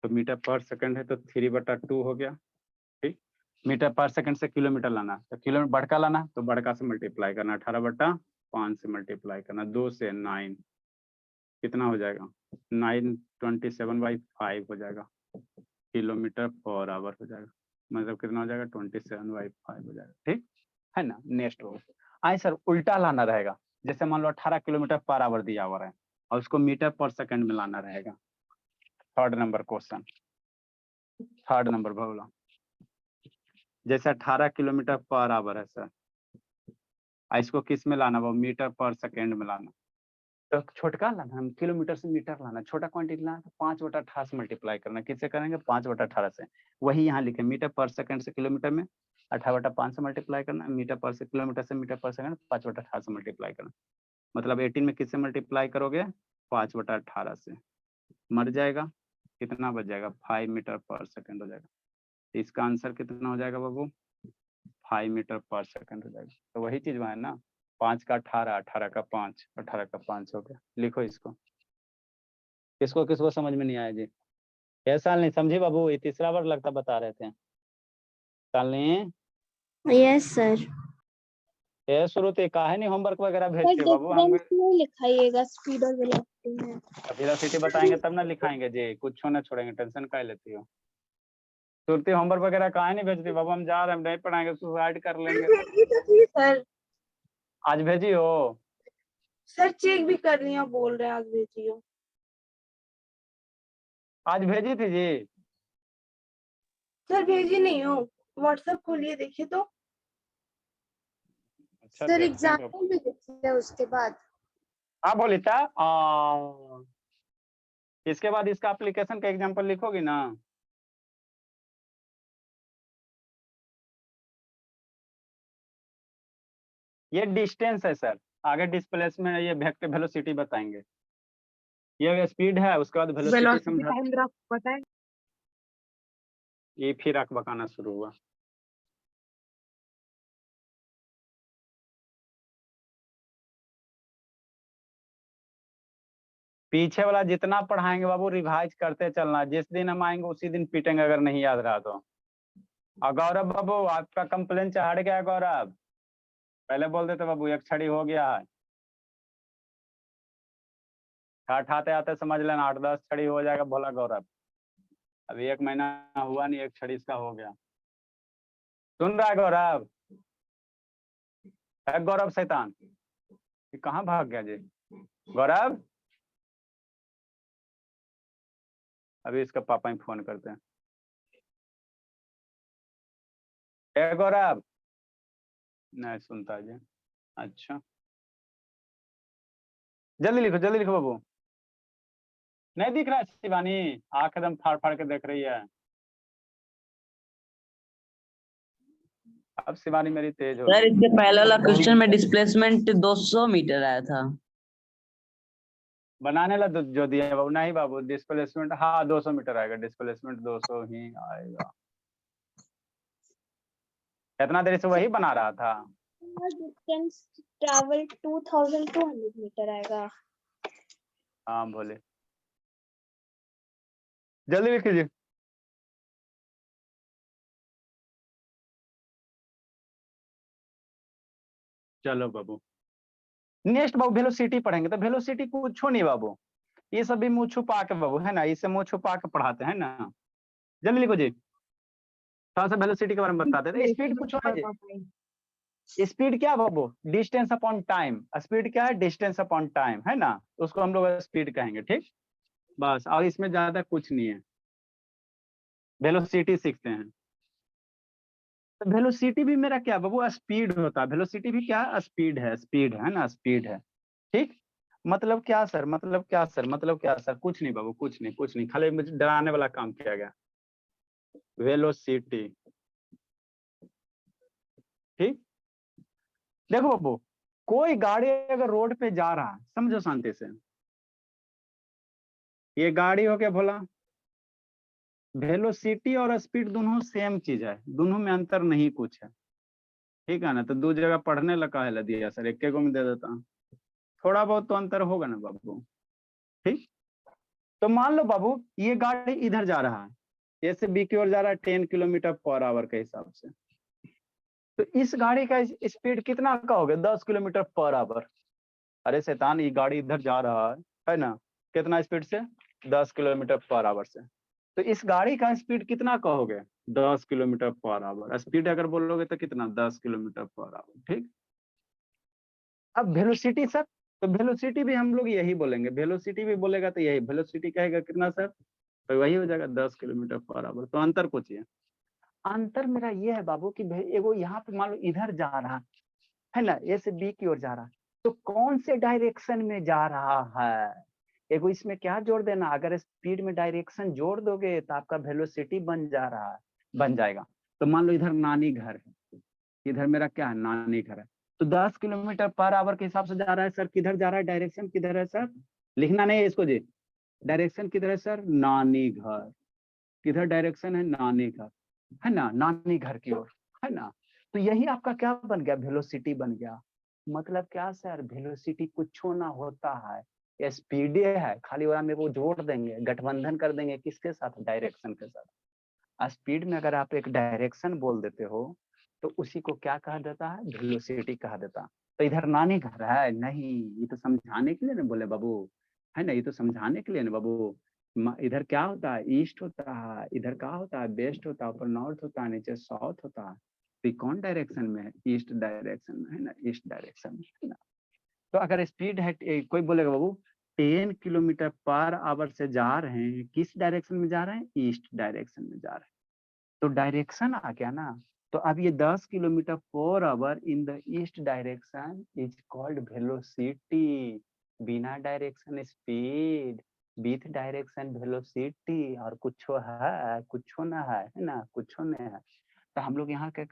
तो मीटर पर सेकंड है तो 3/2 हो गया, ठीक। मीटर पर सेकंड से किलोमीटर लाना, तो किलोमीटर बड़का लाना, तो बड़का से मल्टीप्लाई करना, 18/5 से मल्टीप्लाई करना, 2 से 9 कितना हो जाएगा? 927/5 हो जाएगा, किलोमीटर पर आवर हो जाएगा। मतलब कितना हो जाएगा? 27/5 हो जाएगा, ठीक है ना। नेक्स्ट हो, आए सर उल्टा लाना रहेगा। जैसे मान लो 18 किलोमीटर पर आवर दिया हुआ है और उसको मीटर पर सेकंड में लाना रहेगा। Third number question, third number बोला, जैसे 18 किलोमीटर पर आवर है सर, इसको किस में लाना? वो मीटर पर सेकंड में लाना। तो छोटका लाना, हम किलोमीटर से मीटर लाना, छोटा क्वांटिटी लाना, तो 5/18 से मल्टीप्लाई करना। किससे करेंगे? 5/18 से। वही यहाँ लिखे, मीटर पर सेकंड से किलोमीटर में 18/5 से मल्टीप्लाई करना, मीटर पर से किलोमीटर से मीटर पर सेकंड 5/18 से मल्टीप्लाई करना। मतलब 18 में किससे मल्टीप्लाई करोगे? 5/18 से। मर जाएगा, कितना बच जाएगा? 5 मीटर पर सेकंड हो जाएगा। इसका आंसर कितना हो जाएगा बाबू? 5 मीटर पर सेकंड हो जाएगा। तो वही चीज वहाँ है ना, 5 का 18, 18 का 5, 18 का 5 हो गया। लिखो इसको। किसको किसको समझ में नहीं आया जी? साल नहीं समझे बाबू? ये तीसरा बार लगता बता रहे थे। Shalini yes sir. ये श्रुति काहे नहीं होमवर्क वगैरह सर भेजते बाबू? हम डिफरेंस नहीं लिखाइएगा स्पीड और वेलोसिटी में। वेलोसिटी बताएंगे तब ना लिखाएंगे जी, कुछ ना छोड़ेंगे, टेंशन काहे लेती हो? श्रुति होमवर्क वगैरह काहे नहीं भेजती बाबू? हम जा रहे हैं, नहीं पढ़ाएंगे, सुसाइड कर लेंगे। सर आज भेजी हो? सर चेक भी कर रही हूँ, बोल रहे हैं आज भेजी हो। आज भेजी थी जी? सर भेजी नहीं हो, व्हाट्सएप खोलिए देखिए तो। अच्छा सर देखते हैं बाबू। एग्जाम्पल भी लिखते हैं उसके बाद। हाँ बोलिता इसके बाद इसका एप्लीकेशन का एग्जांपल लिखोगी ना। ये डिस्टेंस है सर, आगे डिस्प्लेसमेंट, ये वेक्टर वेलोसिटी बताएंगे। ये स्पीड है, उसके बाद वेलोसिटी वेलोसिटी समझा। टाइम ग्राफ पता है। ये फिर अक बकाना शुरू हुआ। पीछे वाला जितना पढ़ाएंगे बाबू रिवाइज करते चलना, जिस दिन हम आएंगे उसी दिन पीटेंगे अगर नहीं याद रहा तो। और गौरव बाबू आपका कंप्लेन चढ़ गया है गौरव, पहले बोल देते बाबू एक छड़ी हो गया है। आते आते समझ लेना 8-10 छड़ी हो जाएगा बोला गौरव। अभी 1 महीना हुआ नहीं, एक छड़ी इसका हो गया। सुन रहा है गौरव? है गौरव शैतान, ये कहाँ भाग गया जी गौरव? अभी इसका पापा ही फोन करते हैं। ए गौरव नहीं सुनता जी। अच्छा जल्दी लिखो बाबू। नहीं दिख रहा है शिवानी, आंख एकदम फाड़ फाड़ के देख रही है। अब शिवानी मेरी तेज हो सर गई। इससे पहले वाला क्वेश्चन में डिस्प्लेसमेंट 200 मीटर आया था। बनाने ला जो दिया है बाबू। नहीं बाबू डिस्प्लेसमेंट हाँ 200 मीटर आएगा, डिस्प्लेसमेंट 200 ही आएगा। इतना देर से वही बना रहा था। डिस्टेंस ट्रैवल 2200 मीटर आएगा। हाँ बोले जल्दी लिख लीजिए। चलो बाबू नेक्स्ट बाबू वेलोसिटी पढ़ेंगे। तो वेलोसिटी कुछ नहीं बाबू, ये सब भी मुंह छुपा के बाबू है ना, इसे मुंह छुपा के पढ़ाते हैं ना। जल्दी लिखो जी, थोड़ा सा वेलोसिटी के बारे में बताते हैं। स्पीड पूछो ना जी। स्पीड क्या बाबू? Distance upon time. स्पीड क्या है? डिस्टेंस अपॉन टाइम है ना, उसको हम लोग स्पीड कहेंगे। ठीक बस, और इसमें ज्यादा कुछ नहीं है। वेलोसिटी सीखते हैं। तो वेलोसिटी भी मेरा क्या बाबू? स्पीड होता है। वेलोसिटी भी क्या? स्पीड है ना, स्पीड है। ठीक मतलब क्या सर? मतलब क्या सर? मतलब क्या सर? कुछ नहीं बाबू, कुछ नहीं, खाली मुझे डराने वाला काम किया गया। वेलोसिटी ठीक। देखो बाबू कोई गाड़ी अगर रोड पे जा रहा है, समझो शांति से, ये गाड़ी हो गया भोला। वेलोसिटी और स्पीड दोनों सेम चीज है, दोनों में अंतर नहीं कुछ है। ठीक है ना, तो 2 जगह पढ़ने लगा है दिया सर, एक को में दे देता हूँ। थोड़ा बहुत तो अंतर होगा ना बाबू। ठीक तो मान लो बाबू ये गाड़ी इधर जा रहा है, ए से बी की ओर जा रहा है 10 किलोमीटर पर आवर के हिसाब से। तो इस गाड़ी का स्पीड कितना का हो गया? 10 किलोमीटर पर आवर। अरे शैतान ये गाड़ी इधर जा रहा है ना, कितना स्पीड से? 10 किलोमीटर पर आवर से। तो इस गाड़ी का स्पीड कितना कहोगे? 10 किलोमीटर पर आवर। स्पीड अगर बोलोगे तो कितना? 10 किलोमीटर पर आवर। ठीक अब वेलोसिटी सर, तो वेलोसिटी भी हम लोग यही बोलेंगे। वेलोसिटी भी बोलेगा तो यही, वेलोसिटी कहेगा कितना सर? तो वही हो जाएगा 10 किलोमीटर पर आवर। तो अंतर पूछिए। अंतर मेरा ये है बाबू कि एगो यहाँ पे मान लो इधर जा रहा है ना, ए से बी की ओर जा रहा, तो कौन से डायरेक्शन में जा रहा है? एगो इसमें क्या जोड़ देना, अगर स्पीड में डायरेक्शन जोड़ दोगे तो आपका वेलोसिटी बन जाएगा। तो मान लो इधर नानी घर है, इधर मेरा क्या है? नानी घर है। तो 10 किलोमीटर पर आवर के हिसाब से जा रहा है सर। किधर जा रहा है? डायरेक्शन किधर है सर? लिखना नहीं है इसको जी। डायरेक्शन किधर है सर? नानी घर। किधर डायरेक्शन है? नानी घर है ना, नानी घर की ओर है ना। तो यही आपका क्या बन गया? वेलोसिटी बन गया। मतलब क्या सर? वेलोसिटी कुछ ना होता है, ये स्पीड है, खाली वाला में वो जोड़ देंगे, गठबंधन कर देंगे किसके साथ? डायरेक्शन के साथ। स्पीड में अगर आप एक डायरेक्शन बोल देते हो तो उसी को क्या कहा जाता है? वेलोसिटी कहा जाता। तो इधर नानी घर है नहीं, ये तो समझाने के लिए ना बोले बाबू, है ना, ये तो समझाने के लिए ना बाबू। इधर क्या होता है? ईस्ट होता है, इधर क्या होता है? वेस्ट होता है, ऊपर नॉर्थ होता है, नीचे साउथ होता है। तो ये कौन डायरेक्शन में है? ईस्ट डायरेक्शन में है ना, ईस्ट डायरेक्शन में है ना। तो अगर स्पीड है, कोई बोलेगा बाबू 10 किलोमीटर पर आवर से जा रहे हैं, किस डायरेक्शन में जा रहे हैं? ईस्ट डायरेक्शन में जा रहे हैं। तो डायरेक्शन आ गया ना, तो अब ये 10 kilometre per hour in the east direction is called velocity. बिना direction speed, with direction velocity. और कुछ है, कुछ ना है ना, कुछ नहीं है। तो हम लोग यहाँ कह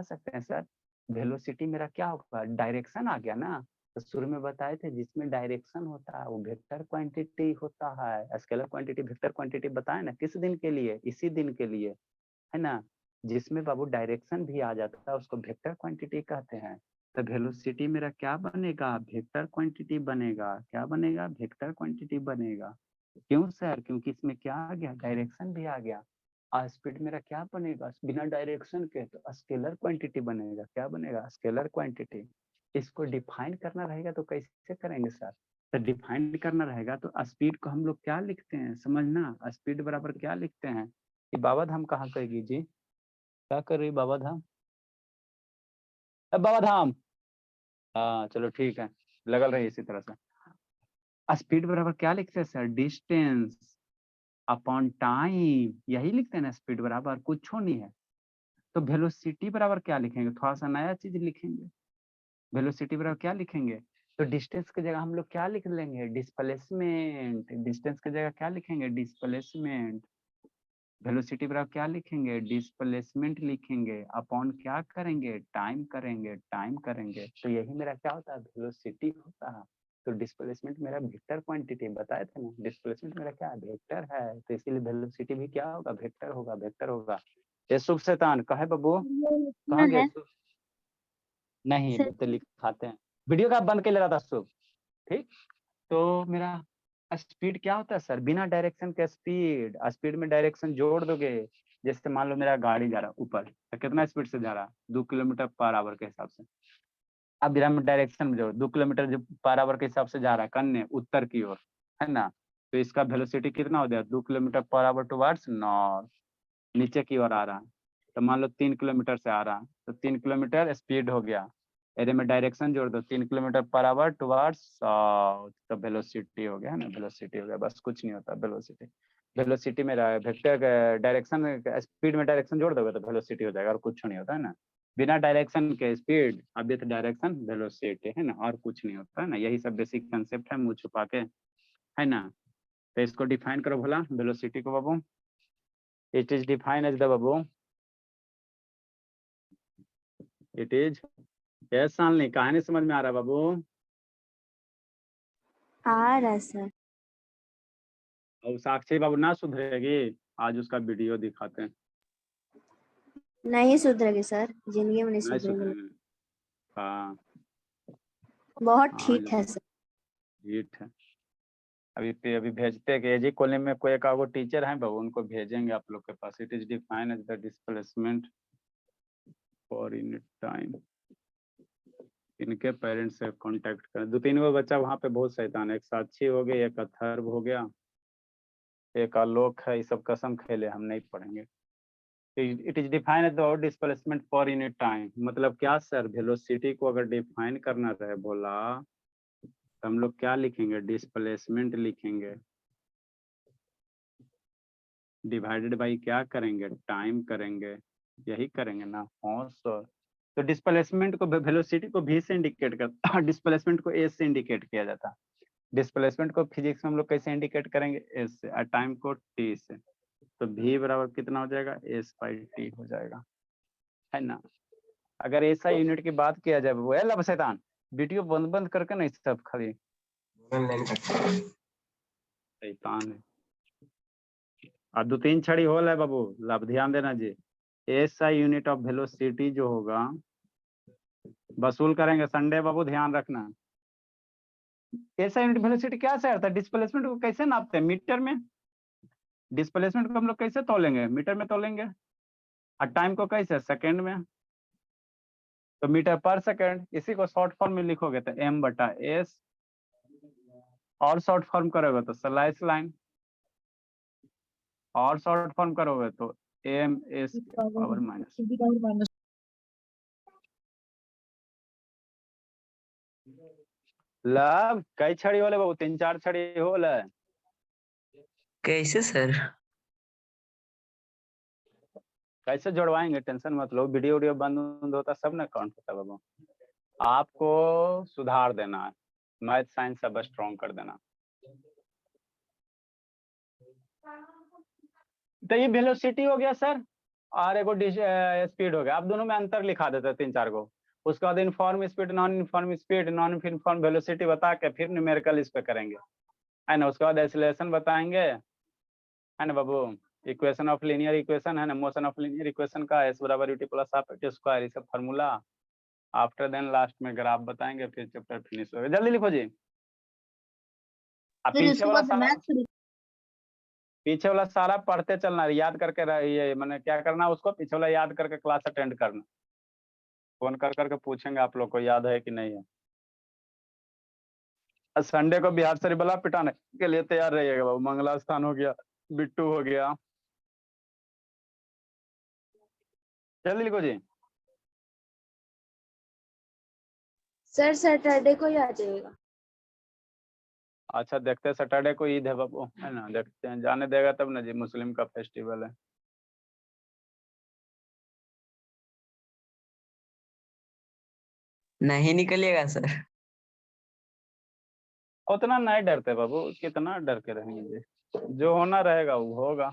सकते हैं सर वेलोसिटी मेरा क्या होगा, डायरेक्शन आ गया ना। तो शुरू में बताए थे जिसमें डायरेक्शन होता है वो वेक्टर क्वांटिटी होता है। स्केलर क्वांटिटी वेक्टर क्वांटिटी बताए ना, किस दिन के लिए, इसी दिन के लिए, है ना। जिसमें बाबू डायरेक्शन भी आ जाता है उसको वेक्टर क्वांटिटी कहते हैं। तो वेलोसिटी मेरा क्या बनेगा, वेक्टर क्वांटिटी बनेगा। क्या बनेगा, वेक्टर क्वांटिटी बनेगा। क्यों सर, क्योंकि इसमें क्या आ गया, डायरेक्शन भी आ गया। और स्पीड मेरा क्या बनेगा, बिना डायरेक्शन के तो स्केलर क्वांटिटी बनेगा। क्या बनेगा, स्केलर क्वांटिटी। इसको डिफाइन करना रहेगा तो कैसे करेंगे सर, तो डिफाइन करना रहेगा तो स्पीड को हम लोग क्या लिखते हैं, समझना। स्पीड बराबर क्या लिखते हैं, कि बाबा धाम कहाँ कहेगी जी, क्या कर रही बाबा धाम, बाबा धाम, हाँ चलो ठीक है, लगल रही इसी तरह से। स्पीड बराबर क्या लिखते हैं सर, डिस्टेंस अपॉन टाइम, यही लिखते हैं ना स्पीड बराबर, कुछ नहीं है। तो वेलोसिटी बराबर क्या लिखेंगे, थोड़ा सा नया चीज लिखेंगे। वेलोसिटी बराबर क्या लिखेंगे, तो डिस्टेंस की जगह हम लोग क्या लिख लेंगे, डिस्प्लेसमेंट। डिस्टेंस की जगह क्या लिखेंगे, डिस्प्लेसमेंट। वेलोसिटी बराबर क्या लिखेंगे, डिस्प्लेसमेंट लिखेंगे। अपॉन क्या करेंगे, टाइम करेंगे, टाइम करेंगे। तो यही मेरा क्या होता है, वेलोसिटी होता है। तो डिस्प्लेसमेंट मेरा वेक्टर क्वांटिटी बताए थे ना, डिस्प्लेसमेंट मेरा क्या है, वेक्टर है। तो इसीलिए वेलोसिटी भी क्या होगा, वेक्टर होगा, वेक्टर होगा। ये शुभ शैतान कहे बाबू, कहाँ गए शुभ? नहीं तो लिखाते हैं, वीडियो का बंद कर ले रहा था शुभ। ठीक, तो मेरा स्पीड क्या होता है सर, बिना डायरेक्शन के स्पीड। स्पीड में डायरेक्शन जोड़ दोगे, जैसे मान लो मेरा गाड़ी जा रहा है ऊपर, तो कितना स्पीड से जा रहा है, 2 किलोमीटर पर आवर के हिसाब से। अब बिना डायरेक्शन में जोड़, 2 किलोमीटर जो पर आवर के हिसाब से जा रहा है कन्ने उत्तर की ओर, है ना। तो इसका वेलोसिटी कितना हो गया, 2 kilometre per our towards north, नीचे की ओर आ रहा है। तो मान लो 3 किलोमीटर से आ रहा है, तो 3 किलोमीटर स्पीड हो गया। एरिया में डायरेक्शन जोड़ दो, 3 kilometre per our towards south, तो वेलोसिटी हो गया ना, वेलोसिटी हो गया, बस कुछ नहीं होता। वेलोसिटी, वेलोसिटी में वेक्टर डायरेक्शन, स्पीड में डायरेक्शन जोड़ दोगे तो वेलोसिटी हो जाएगा, और कुछ नहीं होता है ना। बिना डायरेक्शन के स्पीड, अब विद डायरेक्शन वेलोसिटी, है ना, और कुछ नहीं होता है ना। यही सब बेसिक कंसेप्ट है मुंह छुपा के, है ना। तो इसको डिफाइन करो भला वेलोसिटी को बाबू। It is define as the बाबू, इट इज, यस सालनी, कहानी समझ में आ रहा है बाबू, आ रहा सर। और साक्षी बाबू ना सुधरेगी, आज उसका वीडियो दिखाते हैं। नहीं सुधरेगी सर, जिंदगी में नहीं नहीं सुधरेगी। सुधरेगी, हाँ बहुत हाँ ठीक है सर। ठीक है। अभी भेजते हैं कि जी कॉलेज में कोई एक आगो टीचर है बाबू, उनको भेजेंगे आप लोग के पास। It is define as the displacement for unit time. इनके पेरेंट्स से कांटेक्ट करें। 2-3 गो बच्चा वहाँ पे बहुत शैतान है, एक साक्षी हो गई, एक अथर्व हो गया, एक आलोक है, ये सब कसम खेले हम नहीं पढ़ेंगे। It is define as the displacement for unit time, मतलब क्या सर, वेलोसिटी को अगर डिफाइन करना रहे बोला तो हम लोग क्या लिखेंगे, डिस्प्लेसमेंट लिखेंगे, डिवाइडेड बाई क्या करेंगे, टाइम करेंगे, यही करेंगे ना। हाँ सर, तो डिस्प्लेसमेंट को, वेलोसिटी को भी से इंडिकेट कर, डिस्प्लेसमेंट को ए से इंडिकेट किया जाता है। डिस्प्लेसमेंट को फिजिक्स में हम लोग कैसे इंडिकेट करेंगे, एस से, और टाइम को टी से। तो भी बराबर कितना हो जाएगा, एस बाई टी हो जाएगा, है ना। अगर ऐसा यूनिट की बात किया जाए वो है लब शैतान, वीडियो बंद बंद करके नहीं सब खाली शैतान है। और 2-3 छड़ी होल है बाबू, लब ध्यान देना जी। ऐसा यूनिट ऑफ वेलोसिटी जो होगा वसूल करेंगे संडे बाबू, ध्यान रखना। ऐसा यूनिट वेलोसिटी क्या से आता है, डिस्प्लेसमेंट को कैसे नापते हैं, मीटर में। डिस्प्लेसमेंट को हम लोग कैसे तोलेंगे, मीटर में तोलेंगे। और टाइम को कैसे, सेकंड में, तो मीटर पर सेकंड। इसी को शॉर्ट फॉर्म में लिखोगे तो m/s, और शॉर्ट फॉर्म करोगे तो स्लाइस लाइन, और शॉर्ट फॉर्म करोगे तो ms पावर माइनस। लब कई छड़ी होले बाबू, 3-4 छड़ी होले। कैसे सर? कैसे जुड़वाएंगे, टेंशन मत लो, वीडियो वीडियो बंद होता सब ना काउंट होता बाबू। आपको सुधार देना है, मैथ साइंस सब स्ट्रॉन्ग कर देना। तो ये वेलोसिटी हो गया सर, और एगो स्पीड हो गया। आप दोनों में अंतर लिखा देते 3-4 गो। उसके बाद inform speed, non inform velocity बता के फिर न्यूमेरिकल इस पे करेंगे, है ना। उसके बाद एक्सीलरेशन बताएंगे, है ना बाबू। इक्वेशन ऑफ लीनियर इक्वेशन, है ना, मोशन ऑफ लीनियर इक्वेशन का S बराबर UT plus half AT square, ये सब फार्मूला। आफ्टर देन लास्ट में ग्राफ बताएंगे, फिर चैप्टर फिनिश हो गया। जल्दी लिखो जी। अब पीछे वाला सारा पढ़ते चलना, याद करके ये मैंने क्या करना, उसको पीछे वाला याद करके क्लास अटेंड करना। फोन कर करके पूछेंगे आप लोग को याद है कि नहीं है। संडे को बिहार शरीफ वाला पिटाने के लिए तैयार रहिएगा बाबू। मंगला स्थान हो गया, बिट्टू हो गया। जल्दी लिखो जी। सर सैटरडे को ही आ जाएगा। अच्छा देखते हैं, सैटरडे को ईद है बाबू, है ना, देखते हैं, जाने देगा तब ना जी, मुस्लिम का फेस्टिवल है। नहीं निकलिएगा सर। उतना नहीं डरते बाबू, कितना डर के रहेंगे जी, जो होना रहेगा वो होगा।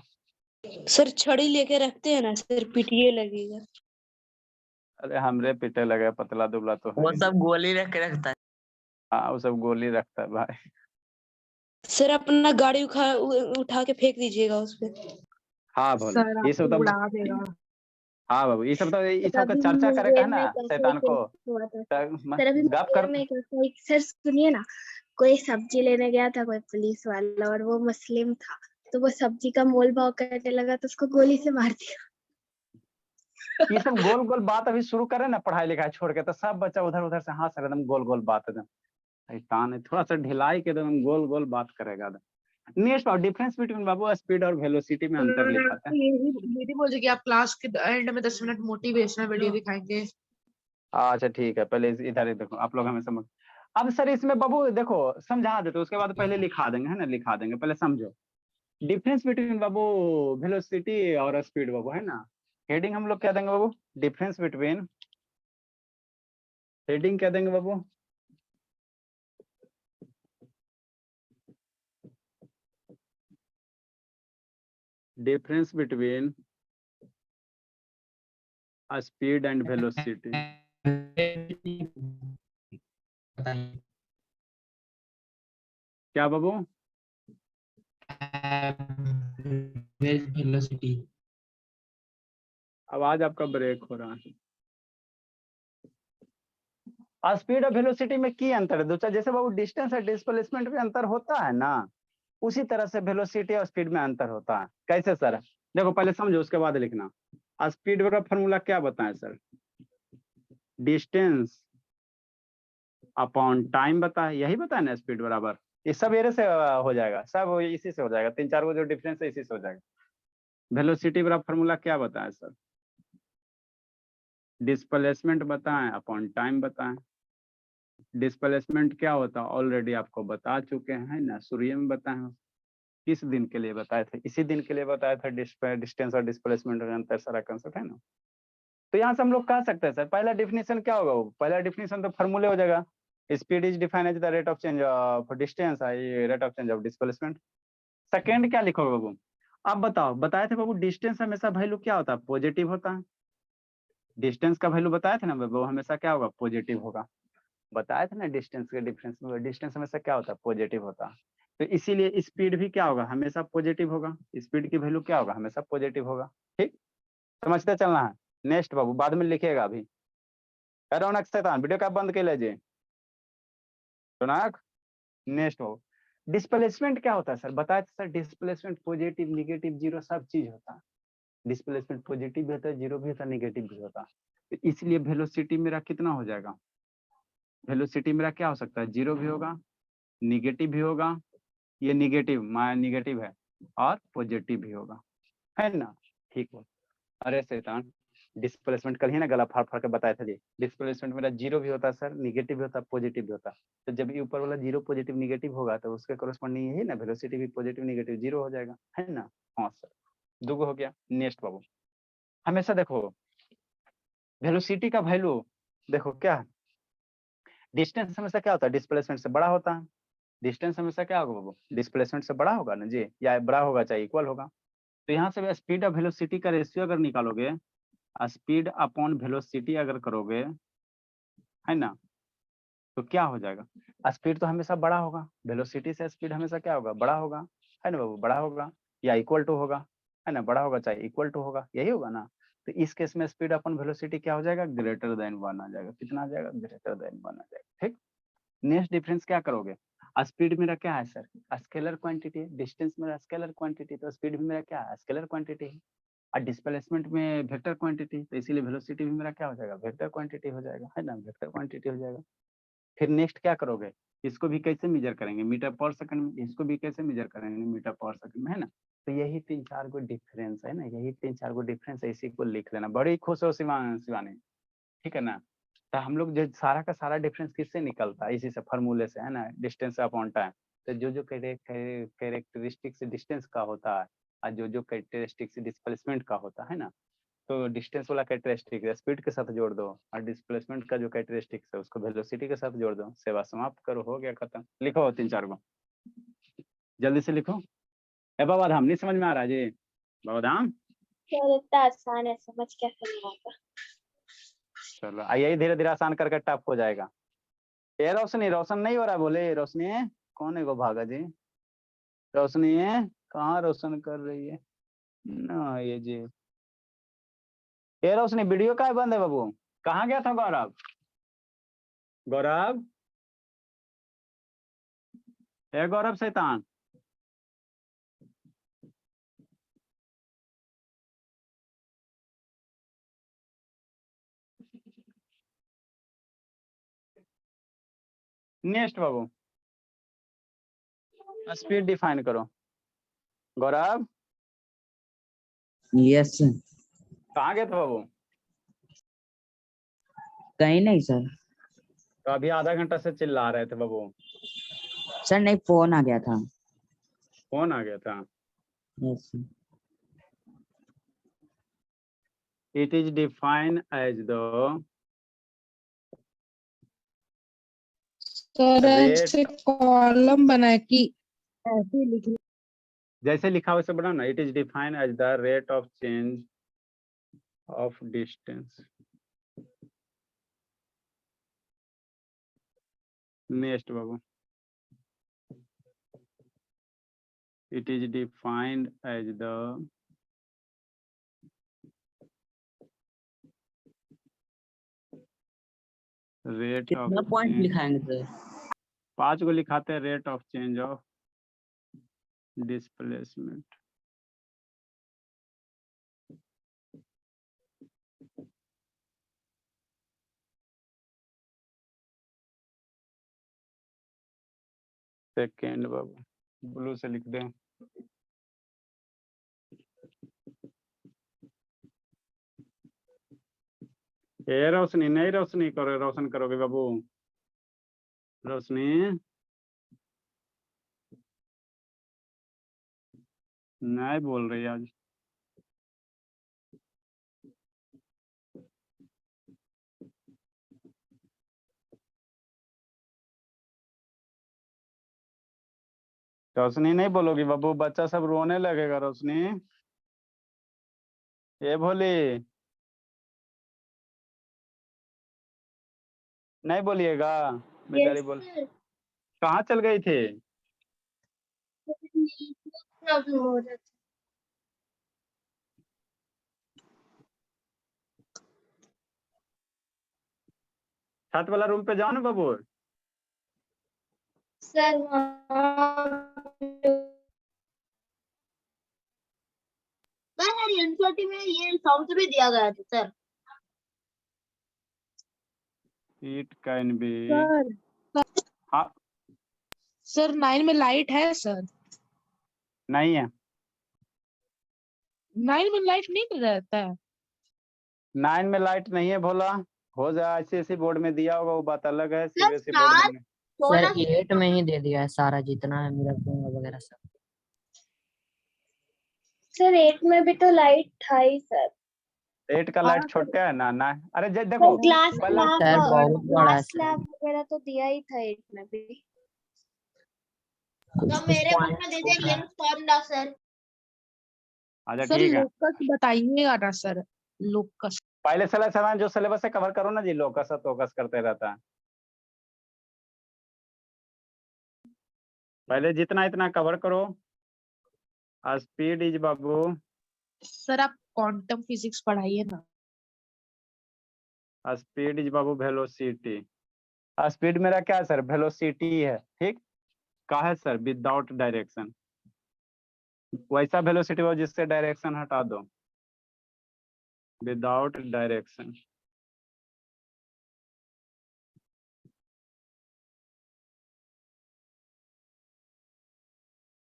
सर छड़ी लेके रखते हैं ना सर, पिटिए लगेगा। अरे हमरे पीटे लगे, पतला दुबला तो वो है। सब गोली रख के रखता है। हाँ वो सब गोली रखता है भाई। सर अपना गाड़ी उठा के फेंक दीजिएगा उस पे। हाँ बोलो, सर ये सब आपको तो, उड़ा देगा। हाँ बाबू ये सब तो, ये सब का अभी चर्चा करे का है मुंगेर ना में कैसे शैतान को। हुआ था सर सर, अभी गप कर। मुंगेर में कैसे, सर सुनिए ना, कोई सब्जी लेने गया था कोई पुलिस वाला, और वो मुस्लिम था, तो वो सब्जी का मोल भाव करने लगा तो उसको गोली से मार दिया। ये सब गोल गोल बात अभी शुरू करे ना पढ़ाई लिखाई छोड़ के, तो सब बच्चा उधर उधर से, हाँ सर एकदम गोल गोल बात एकदम शैतान है, थोड़ा सा ढिलाई के एकदम गोल गोल बात करेगा। नेक्स्ट डिफरेंस बिटवीन बाबू स्पीड और वेलोसिटी में अंतर लिखाते हैं। यही बोल कि आप क्लास के एंड में 10 मिनट मोटिवेशनल वीडियो दिखाएंगे। अच्छा ठीक है, पहले इधर ही देखो, आप लोग हमें समझ। अब सर इसमें बाबू देखो समझा देते, उसके बाद पहले लिखा देंगे, है ना, लिखा देंगे, पहले समझो डिफरेंस बिटवीन बाबू वेलोसिटी और स्पीड बाबू, है ना। हेडिंग हम लोग क्या देंगे बाबू, डिफरेंस बिटवीन, हेडिंग क्या देंगे बाबू, difference between speed and velocity. क्या बाबू, वेलोसिटी। आवाज आपका ब्रेक हो रहा है। स्पीड और वेलोसिटी में की अंतर है दूसरा, जैसे बाबू डिस्टेंस और डिस्प्लेसमेंट में अंतर होता है ना, उसी तरह से वेलोसिटी और स्पीड में अंतर होता है। कैसे सर, देखो पहले समझो उसके बाद लिखना। स्पीड का फॉर्मूला क्या बताएं सर, डिस्टेंस अपॉन टाइम बताए, यही बताए ना, स्पीड बराबर, ये सब एरे से हो जाएगा, सब इसी से हो जाएगा, 3-4 वो जो डिफरेंस है इसी से हो जाएगा। वेलोसिटी बराबर फॉर्मूला क्या बताएं सर, डिस्प्लेसमेंट बताएं अपॉन टाइम बताएं। डिस्प्लेसमेंट क्या होता है ऑलरेडी आपको बता चुके हैं ना, शुरू में बताए, किस दिन के लिए बताए थे, इसी दिन के लिए बताया था, डिस्टेंस और डिस्प्लेसमेंट का अंतर सारा कंसेप्ट है ना। तो यहाँ से हम लोग कह सकते हैं सर, पहला डिफिनेशन क्या होगा, वो पहला डिफिनेशन तो फॉर्मूले हो जाएगा, speed is defined as the rate of change of distance, rate of change of displacement. Second क्या लिखोगे बाबू, अब बताओ, बताए थे बाबू डिस्टेंस हमेशा वैल्यू क्या होता है, पॉजिटिव होता है। डिस्टेंस का वैल्यू बताए थे ना बाबू, हमेशा क्या होगा, पॉजिटिव होगा। बताए थे ना डिस्टेंस के डिफरेंस में, डिस्टेंस हमेशा क्या होता है, पॉजिटिव होता है। तो इसीलिए स्पीड भी क्या होगा, हमेशा पॉजिटिव होगा, स्पीड की वैल्यू क्या होगा, हमेशा पॉजिटिव होगा। ठीक, समझते चलना है। नेक्स्ट बाबू बाद में लिखिएगा, अभी रौनक शैतान वीडियो का बंद कर लीजिए। रौनक नेक्स्ट बाबू, डिस्प्लेसमेंट क्या होता है सर, बताए sir, displacement positive negative zero सब चीज होता है। डिस्प्लेसमेंट पॉजिटिव भी होता है, जीरो भी होता है, निगेटिव भी होता है। तो इसलिए वेलोसिटी मेरा कितना हो जाएगा, वेलोसिटी मेरा क्या हो सकता है, जीरो भी होगा, निगेटिव भी होगा, ये निगेटिव निगेटिव है, और पॉजिटिव भी होगा, है ना। ठीक हो। अरे शैतान, डिस्प्लेसमेंट कल ही ना गला फाड़ फाड़ के बताया था जी, डिस्प्लेसमेंट मेरा जीरो भी होता है सर, निगेटिव भी होता है, पॉजिटिव भी होता है। तो जब ये ऊपर वाला जीरो पॉजिटिव निगेटिव होगा तो उसके कोरस्पॉन्डिंग यही ना, वेलोसिटी भी पॉजिटिव निगेटिव जीरो हो जाएगा, है ना। हाँ सर, 2 हो गया। नेक्स्ट बाबू, हमेशा देखो वेलोसिटी का वैल्यू देखो क्या डिस्टेंस हमेशा क्या होता है डिस्प्लेसमेंट से बड़ा होता है। डिस्टेंस हमेशा क्या होगा बाबू डिस्प्लेसमेंट से बड़ा होगा ना जी, या बड़ा होगा चाहे इक्वल होगा। तो यहाँ से स्पीड और वेलोसिटी का रेशियो अगर निकालोगे, स्पीड अपॉन वेलोसिटी अगर करोगे है ना, तो क्या हो जाएगा स्पीड तो हमेशा बड़ा होगा, वेलोसिटी से स्पीड हमेशा क्या होगा बड़ा होगा, है ना बाबू, बड़ा होगा या इक्वल टू होगा, है ना, बड़ा होगा चाहे इक्वल टू होगा, यही होगा ना। तो इस केस में स्पीड अपन वेलोसिटी क्या हो जाएगा ग्रेटर देन 1 आ जाएगा। कितना आ जाएगा ग्रेटर देन 1 आ जाएगा। ठीक, नेक्स्ट डिफरेंस क्या करोगे, स्पीड मेरा क्या है सर स्केलर क्वांटिटी है, डिस्टेंस मेरा स्केलर क्वांटिटी, तो स्पीड भी मेरा क्या है स्केलर क्वांटिटी है, और डिस्प्लेसमेंट में वेक्टर क्वांटिटी, तो इसीलिए वेलोसिटी भी मेरा क्या हो जाएगा वेक्टर क्वांटिटी हो जाएगा, है ना, वेक्टर क्वांटिटी हो जाएगा। फिर नेक्स्ट क्या करोगे, इसको भी कैसे मेजर करेंगे मीटर पर सेकंड में, इसको भी कैसे मेजर करेंगे मीटर पर सेकंड में, है ना। तो यही 3-4 को डिफरेंस है ना, यही 3-4 को डिफरेंस है, इसी को लिख लेना। बड़ी खुश हो शिवानी, ठीक है ना। तो हम लोग जो सारा का सारा डिफरेंस किससे निकलता है, इसी से फॉर्मूले से, है ना, डिस्टेंस अपॉन टाइम। तो जो जो कैरेक्टरिस्टिक्स डिस्टेंस का होता है और जो जो कैरेक्टरिस्टिक्स डिस्प्लेसमेंट का होता है ना, तो डिस्टेंस वाला कैरेक्टरिस्टिक स्पीड के साथ जोड़ दो और डिस्प्लेसमेंट का जो कैरेक्टरिस्टिक्स है उसको वेलोसिटी के साथ जोड़ दो, सेवा समाप्त करो, हो गया खत्म। लिखो 3-4 को जल्दी से लिखो। ए बाबा धाम नहीं समझ में आ रहा जी, बाबा धाम सर इतना आसान है, समझ कैसे नहीं आता। चलो आइए धीरे धीरे आसान करके टफ हो जाएगा। ये रोशनी, रोशन नहीं हो रहा, बोले रोशनी कौन है वो भागा जी, रोशनी है कहाँ रोशन कर रही है ना ये जी, ये रोशनी वीडियो का बंद है बाबू, कहाँ गया था गौरव, गौरव ए गौरव शैतान, नेक्स्ट बाबू स्पीड डिफाइन करो। गौरव यस सर। कहाँ गए थे बाबू, कहीं नहीं सर। तो अभी आधा घंटा से चिल्ला रहे थे बाबू, सर नहीं, फोन आ गया था। फोन आ गया था। Yes sir. It is define as the sir rate, ऐसे कॉलम बना कि ऐसे लिख जैसे लिखा वैसे बनाओ ना, it is define as the rate of change of distance. Next बाबू it is defined as the rate of कितना पॉइंट लिखाएंगे सर? 5 को लिखाते हैं, rate of change of displacement. Second बाबू ब्लू से लिख दें, ये रोशनी नहीं, रोशनी करो, रोशन करोगे बाबू, रोशनी नहीं बोल रही आज। रोशनी नहीं बोलोगी बाबू, बच्चा सब रोने लगेगा। रोशनी ये भोली नहीं बोलिएगा, बेचारी बोल, कहाँ चल गई थी। प्रॉब्लम हो रहा था। छत वाला रूम पे जाओ ना बाबू। सर एनसीईआरटी में ये साउंड भी दिया गया था sir. It can be, sir हाँ सर 9 में लाइट है सर, नहीं है, 9 में लाइट नहीं रहता है। 9 में लाइट नहीं है भोला, हो जाए ICSE बोर्ड में दिया होगा वो बात अलग है, सर CBSE बोर्ड में सर 8 में ही दे दिया है सारा जितना है मेरा वगैरह सब। सर 8 में भी तो लाइट था ही सर। 8 का हाँ, लाइट सर। छोटा है ना अरे देखो क्लास पहला सर बहुत बड़ा है क्लास सर। लैब वगैरह तो दिया ही था 8 में भी। तो मेरे बुक में दे दिया लेंस फॉर्मूला सर। अच्छा सर ठीक है, लोकस बताइएगा ना सर, लोकस। पहले समय जो सिलेबस है कवर करो ना जी, लोकस तोकस करते रहता है। पहले जितना इतना कवर करो। स्पीड इज बाबू, सर आप क्वांटम फिजिक्स पढ़ाइए ना। Speed is Babu velocity. Speed मेरा क्या है सर, वेलोसिटी है, ठीक। का है सर, विदाउट डायरेक्शन। वैसा वेलोसिटी हो जिससे डायरेक्शन हटा दो, विदाउट डायरेक्शन।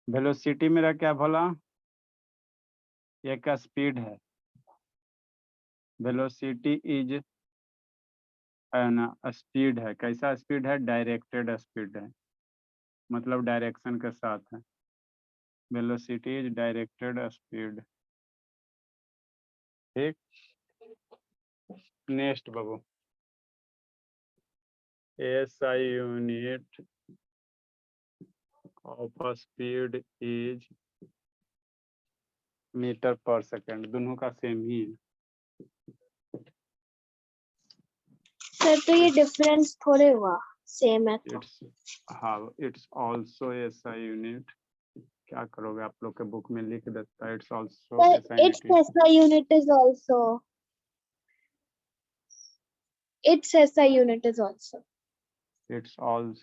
वेलोसिटी मेरा क्या भला, ये का स्पीड है। वेलोसिटी इज ना स्पीड है, कैसा स्पीड है, डायरेक्टेड स्पीड है, मतलब डायरेक्शन के साथ है। वेलोसिटी इज डायरेक्टेड स्पीड, ठीक। नेक्स्ट बाबू, SI unit of speed is meter per second, दोनों का सेम ही है। सर तो ये डिफरेंस थोड़े हुआ, सेम है तो। It's also SI unit. क्या करोगे, आप लोग के बुक में लिख देता है, it's also SI Its unit. SI unit is also. Its SI unit is also. It's all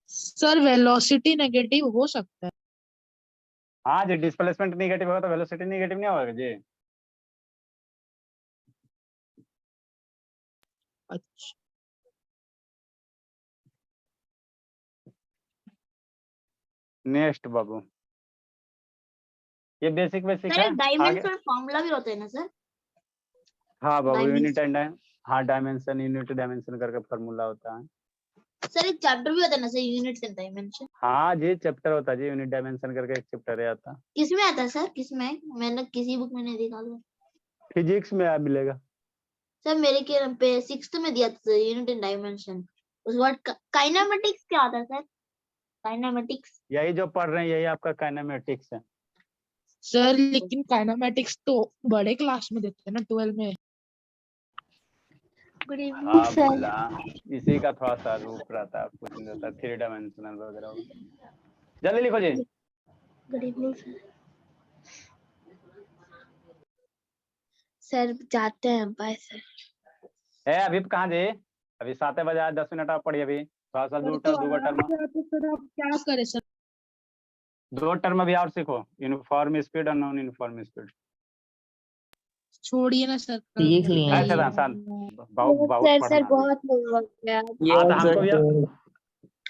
sir velocity negative हो सकता है। हाँ जी, डिस्प्लेसमेंट निगेटिव होगा तो वेलोसिटी निगेटिव नहीं होगा जी। अच्छा नेक्स्ट बाबू, ये बेसिक सर है। एक डायमेंशन फॉर्मूला भी होता है ना सर? हाँ बाबू, यूनिट dimension। एंड हाँ डायमेंशन, यूनिट डायमेंशन करके फॉर्मूला होता है। सर एक चैप्टर भी होता है ना सर, यूनिट्स एंड डायमेंशन? हाँ जी, चैप्टर होता है जी, यूनिट डायमेंशन करके एक चैप्टर है आता। किसमें आता है सर, किसमें? मैंने किसी बुक में नहीं देखा सर। फिजिक्स में मिलेगा। सर मेरे के पे 6th में दिया था सर, यूनिट एंड डायमेंशन। उस वर्ड काइनेमेटिक्स क्या आता है सर? काइनेमेटिक्स। यही जो पढ़ रहे हैं यही आपका काइनेमेटिक्स है। सर, लेकिन काइनेमेटिक्स तो बड़े क्लास में देते हैं ना, 12 में। गुड इवनिंग हाँ सर। बोला, इसी का थोड़ा सा रूप रहता है, कुछ नहीं रहता, 3 डायमेंशनल वगैरह। जल्दी लिखो जी। Good evening sir. सर जाते हैं, बाय सर। अभी कहाँ जी, अभी 7 बजे आए, 10 मिनट आप पढ़िए, अभी थोड़ा सा सर तो दो टर्म, सर आप क्या करें सर? 2 टर्म अभी और सीखो, यूनिफॉर्म स्पीड और नॉन यूनिफॉर्म स्पीड। छोड़िए ना सर। सीख लिए हैं ऐसे सर। ना शांत, बहुत सर पढ़ना सर है अभी। बहुत होमवर्क है। ये हाँ तो सर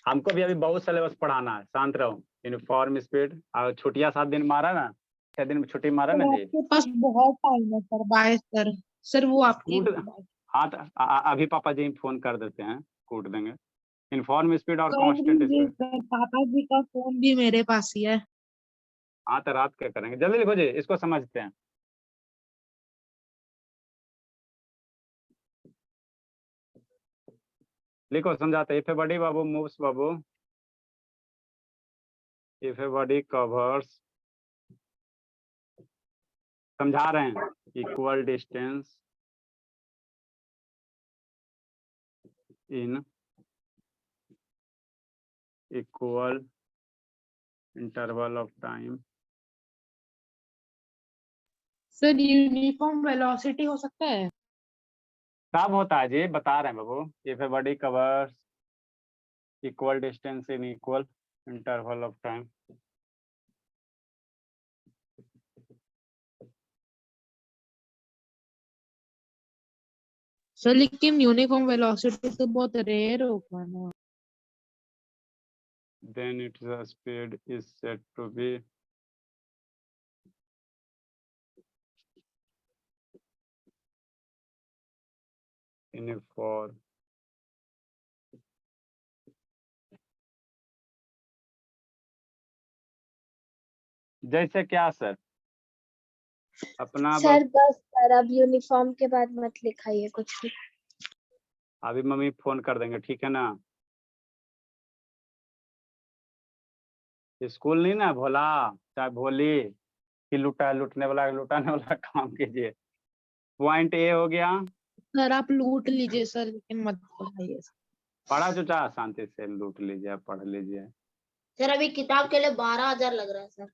हमको भी अभी बहुत सिलेबस पढ़ाना है, शांत रहो। यूनिफॉर्म स्पीड और छुट्टियां 7 दिन मारा ना, 6 दिन में छुट्टी मारा ना सर जी। आपके पास बहुत टाइम है सर, बाय सर। सर वो आपकी कूट हाँ तो अभी पापा जी फोन कर देते हैं, कूट देंगे। यूनिफॉर्म स्पीड और कर कांस्टेंट दीजिए स्पीड। सर, पापा जी का फोन भी मेरे पास ही है। हाँ तो रात क्या करेंगे, जल्दी लिखो जी, इसको समझते हैं। लिखो समझाते, if a body Babu moves Babu, if a body covers, समझा रहे हैं, equal distance in equal interval of time. Sir uniform velocity हो सकता है? कब होता है जी, बता रहे हैं बाबू, if a body covers equal distance in equal interval of time. Sir लेकिन यूनिफॉर्म वेलोसिटी तो बहुत रेयर होगा ना। then its speed is said to be uniform जैसे क्या सर? अपना सर बस सर, अब यूनिफॉर्म के बाद मत लिखाइए कुछ भी। अभी मम्मी फोन कर देंगे, ठीक है ना? स्कूल नहीं ना भोला, चाहे भोली कि लुटने वाला लुटाने वाला काम कीजिए। पॉइंट ए हो गया। सर आप लूट लीजिए सर, लेकिन मत पढ़ाइए। पढ़ा चुचा शांति से लूट लीजिए, पढ़ लीजिए। सर अभी किताब के लिए 12,000 लग रहा है सर।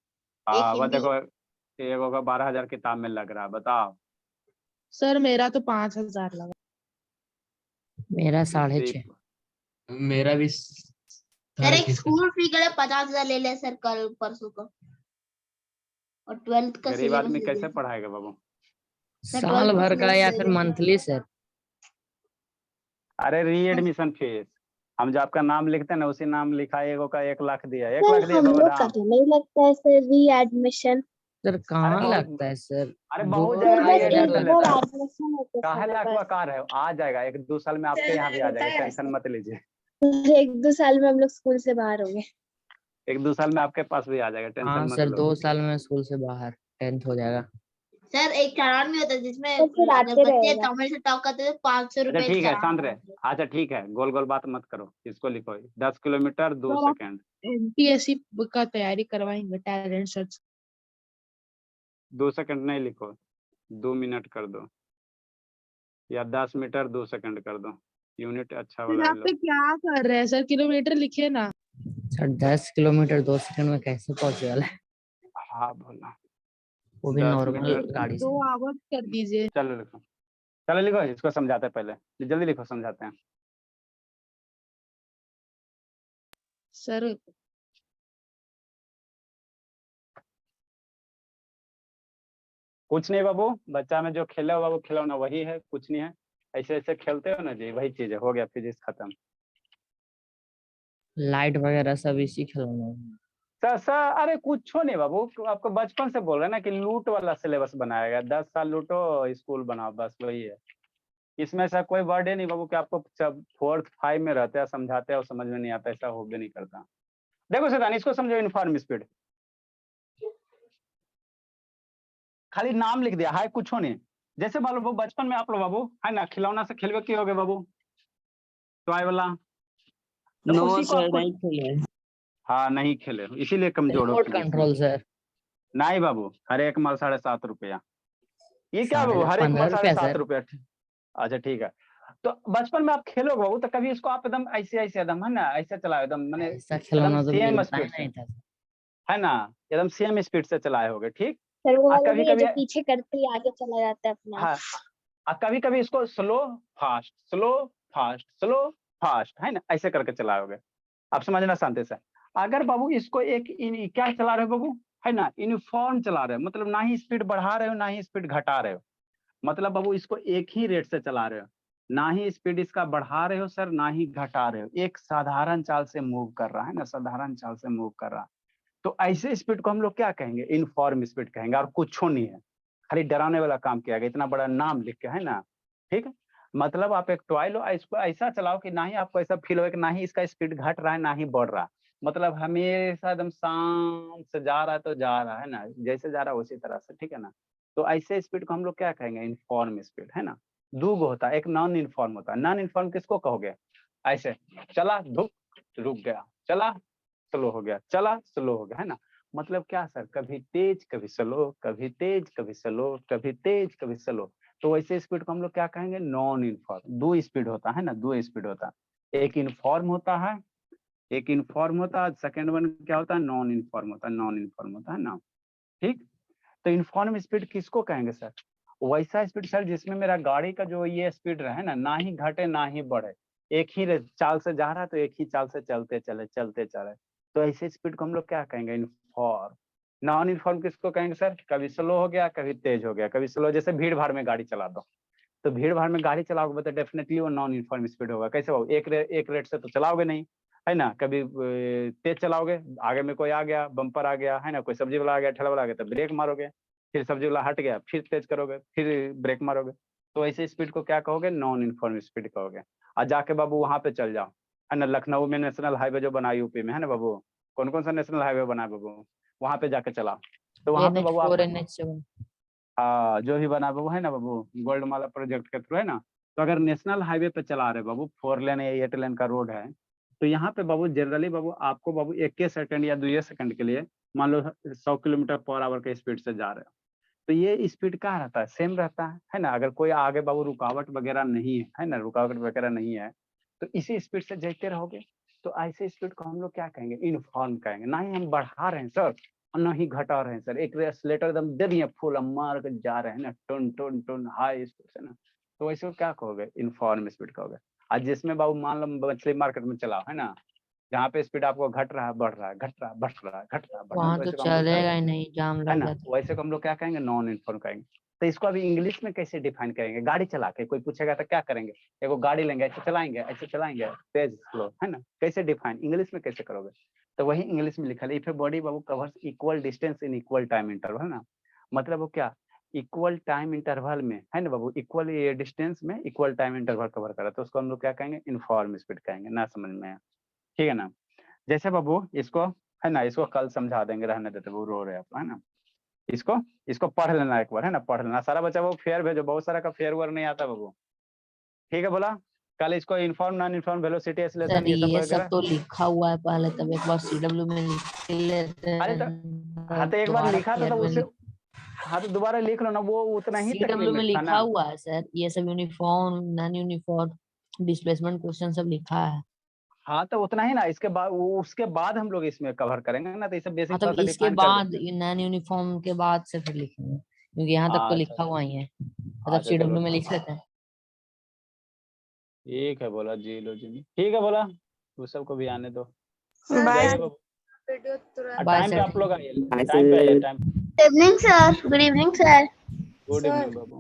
हाँ वो हिंदी- देखो, एक होगा 12,000 किताब में लग रहा है, बताओ। सर मेरा तो 5,000 लगा। मेरा 6.5। मेरा भी सर एक 6.5 स्कूल फी के लिए 50,000 ले ले सर, कल परसों को। और 12th का गरीब सिलेबस आदमी ले कैसे लिया। पढ़ाएगा बाबू? सर, साल 12th भर का syllabus या ले फिर लिया। Monthly sir? अरे री एडमिशन फीस, हम जो आपका नाम लिखते हैं ना, उसी नाम लिखा है, एगो का 1 लाख दिया, 1 सर लाख दिया हम बाबू लोग का राम। तो नहीं लगता है सर री एडमिशन। सर कहाँ बहुत- लगता है सर? अरे दो बहुत सर जगह बस 2,500 एक री बार लेता है। एडमिशन होता काहे है लाख बस। कार है, आ जाएगा 1-2 साल में आपके यहाँ भी आ जाएगा, टेंशन मत लीजिए। 1-2 साल में हम लोग स्कूल से बाहर होंगे। 1-2 साल में आपके पास भी आ जाएगा, टेंशन हाँ मत सर, लो। 2 साल में स्कूल से बाहर 10th हो जाएगा। सर एक चालान भी होता है जिसमें तो फिर अगर आते बच्चे रहेगा। तमिल से टॉप करते हैं तो 500 अच्छा रुपए ठीक है, चालान शांत रहे। होता है। अच्छा ठीक है, गोल गोल बात मत करो, इसको लिखो 10 किलोमीटर 2 सर, आप- सेकंड। एमपीएससी का तैयारी करवाएंगे, टैलेंट सर्च। 2 सेकंड नहीं लिखो, 2 मिनट कर दो, या 10 मीटर 2 सेकंड कर दो, यूनिट अच्छा सर वाला आप लो। पे क्या कर रहे हैं सर? किलोमीटर लिखिए ना। सर 10 किलोमीटर 2 सेकंड में कैसे पॉसिबल है? हाँ बोला, वो भी 10 नॉर्मल मीटर। गाड़ी से। 2 आवर्स कर दीजिए। चलो लिखो, चलो लिखो, इसको समझाते हैं पहले, जल्दी लिखो, समझाते हैं। सर कुछ नहीं बाबू, बच्चा में जो खेला हुआ वो खिलौना वही है, कुछ नहीं है। ऐसे ऐसे खेलते हो ना जी, वही चीज है, हो गया, फिजिक्स खत्म। लाइट वगैरह सब इसी खिलौने में। सर अरे कुछ नहीं बाबू, आपको बचपन से बोल रहे हैं ना कि लूट वाला सिलेबस बनाएगा, 10 साल लूटो स्कूल बनाओ, बस वही है। इसमें ऐसा कोई वर्ड है नहीं बाबू कि आपको 4th 5 में रहते हैं समझाते हैं और समझ में नहीं आता, ऐसा हो भी नहीं करता। देखो सर इसको समझो, यूनिफॉर्म स्पीड, खाली नाम लिख दिया है, कुछ नहीं। जैसे मान लो बाबू, बचपन में आप लोग बाबू है ना, खिलौना से खेलवे की हो गए बाबू, टॉय वाला, तो नो उसी को सर, आपको, नहीं खेले। हाँ नहीं खेले, इसीलिए कमजोर हो रिमोट physics में। Control sir. नहीं बाबू, हर एक माल 7.5 रुपया। ये क्या बाबू, हर एक 15 माल रुपया 7.5 सर। रुपया? अच्छा ठीक है, तो बचपन में आप खेलोगे बाबू, तो कभी इसको आप एकदम ऐसे ऐसे एकदम है ना, ऐसे चलाओ एकदम, मैंने ऐसा एकदम खिलौना तो सेम मिलता ही स्पीड से, नहीं था। है ना, एकदम सेम स्पीड से चलाए होगे, ठीक। सर वो वाला कभी नहीं है कभी, जो पीछे करते ही आगे चला जाता है अपना। हाँ कभी कभी इसको slow fast slow fast slow fast, है ना, ऐसे करके चलाओगे। आप समझना शांति से। अगर बाबू इसको क्या चला रहे हो बाबू, है ना, यूनिफॉर्म चला रहे हो, मतलब ना ही स्पीड बढ़ा रहे हो ना ही स्पीड घटा रहे हो, मतलब बाबू इसको एक ही रेट से चला रहे हो, ना ही स्पीड इसका बढ़ा रहे हो सर, ना ही घटा रहे हो, एक साधारण चाल से मूव कर रहा है ना, साधारण चाल से मूव कर रहा है। तो ऐसे स्पीड को हम लोग क्या कहेंगे, इनफॉर्म स्पीड कहेंगे, और कुछ नहीं है, खाली डराने वाला काम किया गया, इतना बड़ा नाम लिख के, है ना, ठीक है। मतलब आप एक टॉय लो, इसको ऐसा चलाओ कि ना ही आपको ऐसा फील हो कि ना ही इसका स्पीड घट रहा है ना ही बढ़ रहा है, मतलब हमेशा एकदम शांत से जा रहा है, तो जा रहा है ना, जैसे जा रहा है उसी तरह से, ठीक है ना। तो ऐसे स्पीड को हम लोग क्या कहेंगे, इनफॉर्म स्पीड, है ना। दो गो होता है, एक नॉन इनफॉर्म होता है। नॉन इनफॉर्म किसको कहोगे, ऐसे चला धुप रुक गया, चला स्लो हो गया, चला स्लो हो गया, है ना। मतलब क्या सर, कभी तेज कभी स्लो, कभी तेज कभी स्लो, कभी तेज कभी स्लो। तो वैसे स्पीड को हम लोग क्या कहेंगे, नॉन इनफॉर्म। दो स्पीड होता है ना, दो स्पीड होता है, एक इनफॉर्म होता है, एक इनफॉर्म होता है, सेकेंड वन क्या होता है, नॉन इनफॉर्म होता है, नॉन इनफॉर्म होता है ना, ठीक। तो इनफॉर्म स्पीड किसको कहेंगे सर, वैसा स्पीड सर जिसमें मेरा गाड़ी का जो ये स्पीड रहे ना ही घटे ना ही बढ़े, एक ही चाल से जा रहा है तो एक ही चाल से चलते चले, तो ऐसे स्पीड को हम लोग क्या कहेंगे, इनफॉर्म। नॉन इनफॉर्म किसको कहेंगे सर, कभी स्लो हो गया कभी तेज हो गया, कभी स्लो, जैसे भीड़ भाड़ में गाड़ी चला दो, तो भीड़ भाड़ में गाड़ी चलाओगे तो डेफिनेटली वो नॉन इनफॉर्म स्पीड होगा। कैसे होगा, एक रेट से तो चलाओगे नहीं, है ना, कभी तेज चलाओगे, आगे में कोई आ गया, बम्पर आ गया, है ना, कोई सब्जी वाला आ गया, ठेला वाला आ गया, तो ब्रेक मारोगे, फिर सब्जी वाला हट गया फिर तेज करोगे, फिर ब्रेक मारोगे। तो ऐसे स्पीड को क्या कहोगे, नॉन इनफॉर्म स्पीड कहोगे। और जाके बाबू वहां पे चल जाओ, है ना, लखनऊ में नेशनल हाईवे जो बना यूपी में, है ना बाबू, कौन कौन सा नेशनल हाईवे बना बाबू, वहां पे जाके चलाओ, तो वहाँ पे बाबू NH4 आपका NH7 हाँ जो भी बना बाबू है ना बाबू गोल्ड माला प्रोजेक्ट के थ्रू है ना। तो अगर नेशनल हाईवे पे चला रहे बाबू 4 लेन या 8 लेन का रोड है तो यहाँ पे बाबू जनरली बाबू आपको बाबू 1 सेकंड या 2 सेकंड के लिए मान लो 100 किलोमीटर पर आवर के स्पीड से जा रहे हो तो ये स्पीड क्या रहता है सेम रहता है ना। अगर कोई आगे बाबू रुकावट वगैरह नहीं है ना रुकावट वगैरह नहीं है तो इसी स्पीड से जाते रहोगे। तो ऐसे स्पीड को हम लोग क्या कहेंगे यूनिफॉर्म कहेंगे। ना ही हम बढ़ा रहे हैं सर और ना ही घटा रहे हैं सर। एक एक्सीलरेटर एकदम दे दिए फुल मार के जा रहे हैं ना टन टन टन हाई स्पीड से ना तो वैसे क्या कहोगे यूनिफॉर्म स्पीड कहोगे। आज जिसमें बाबू मान लो मछली मार्केट में चलाओ है ना जहाँ पे स्पीड आपको घट रहा है बढ़ रहा है घट रहा है बढ़ रहा है घट रहा है बढ़ रहा वहां है तो वैसे को हम लोग क्या चलेगा ही नहीं, जाम है लग ना जाता है। वैसे को हम लोग क्या कहेंगे नॉन यूनिफॉर्म कहेंगे। तो इसको अभी इंग्लिश में कैसे डिफाइन करेंगे। गाड़ी चला के कोई पूछेगा तो क्या करेंगे एगो गाड़ी लेंगे ऐसे चलाएंगे तेज स्लो है ना कैसे डिफाइन इंग्लिश में कैसे करोगे। तो वही इंग्लिश में लिखा है if a body Babu covers equal distance in equal time interval ना मतलब वो क्या इक्वल टाइम इंटरवल में है ना बाबू इक्वल डिस्टेंस में इक्वल टाइम इंटरवल कवर करा तो उसको हम लोग क्या कहेंगे यूनिफॉर्म स्पीड कहेंगे। ना समझ में ठीक है ना। जैसे बाबू इसको है ना इसको कल समझा देंगे रहने देते वो रो रहे आप है ना। इसको पढ़ लेना एक बार है ना पढ़ लेना सारा बच्चा वो फेयर भेजो बहुत सारा का फेयर वर्क नहीं आता बाबू ठीक है बोला। कल इसको inform non inform velocity acceleration sir ये सब वगैरह तो लिखा हुआ है पहले, तब एक बार CW में लिख लेते अरे हैं। हाँ तो एक बार दोबारा लिखा था फेयर तो में उसे हाँ तो दोबारा लिख लो ना वो उतना ही CW तकलीफ में था लिखा ना। हुआ है सर, ये सब uniform non uniform displacement question सब लिखा है। हाँ तो उतना ही ना इसके बाद उसके बाद हम लोग इसमें कवर करेंगे ना तो ये सब बेसिक मतलब थोड़ा सा इसके डिफाइन कर बाद देते हैं। नॉन यूनिफॉर्म के बाद से फिर लिखेंगे, क्योंकि यहाँ तक तो अच्छा लिखा हुआ ही है। मतलब अच्छा चलो CW में लिख लेते हैं। ठीक है बोला जी लो जी ठीक है बोला वो सबको भी आने दो बाय जाइए बाबू। वीडियो तुरंत बाय टाइम पे सर। आप लोग आइए टाइम पे आइए time Good evening, sir. Good evening, sir. Good sir evening बाबू।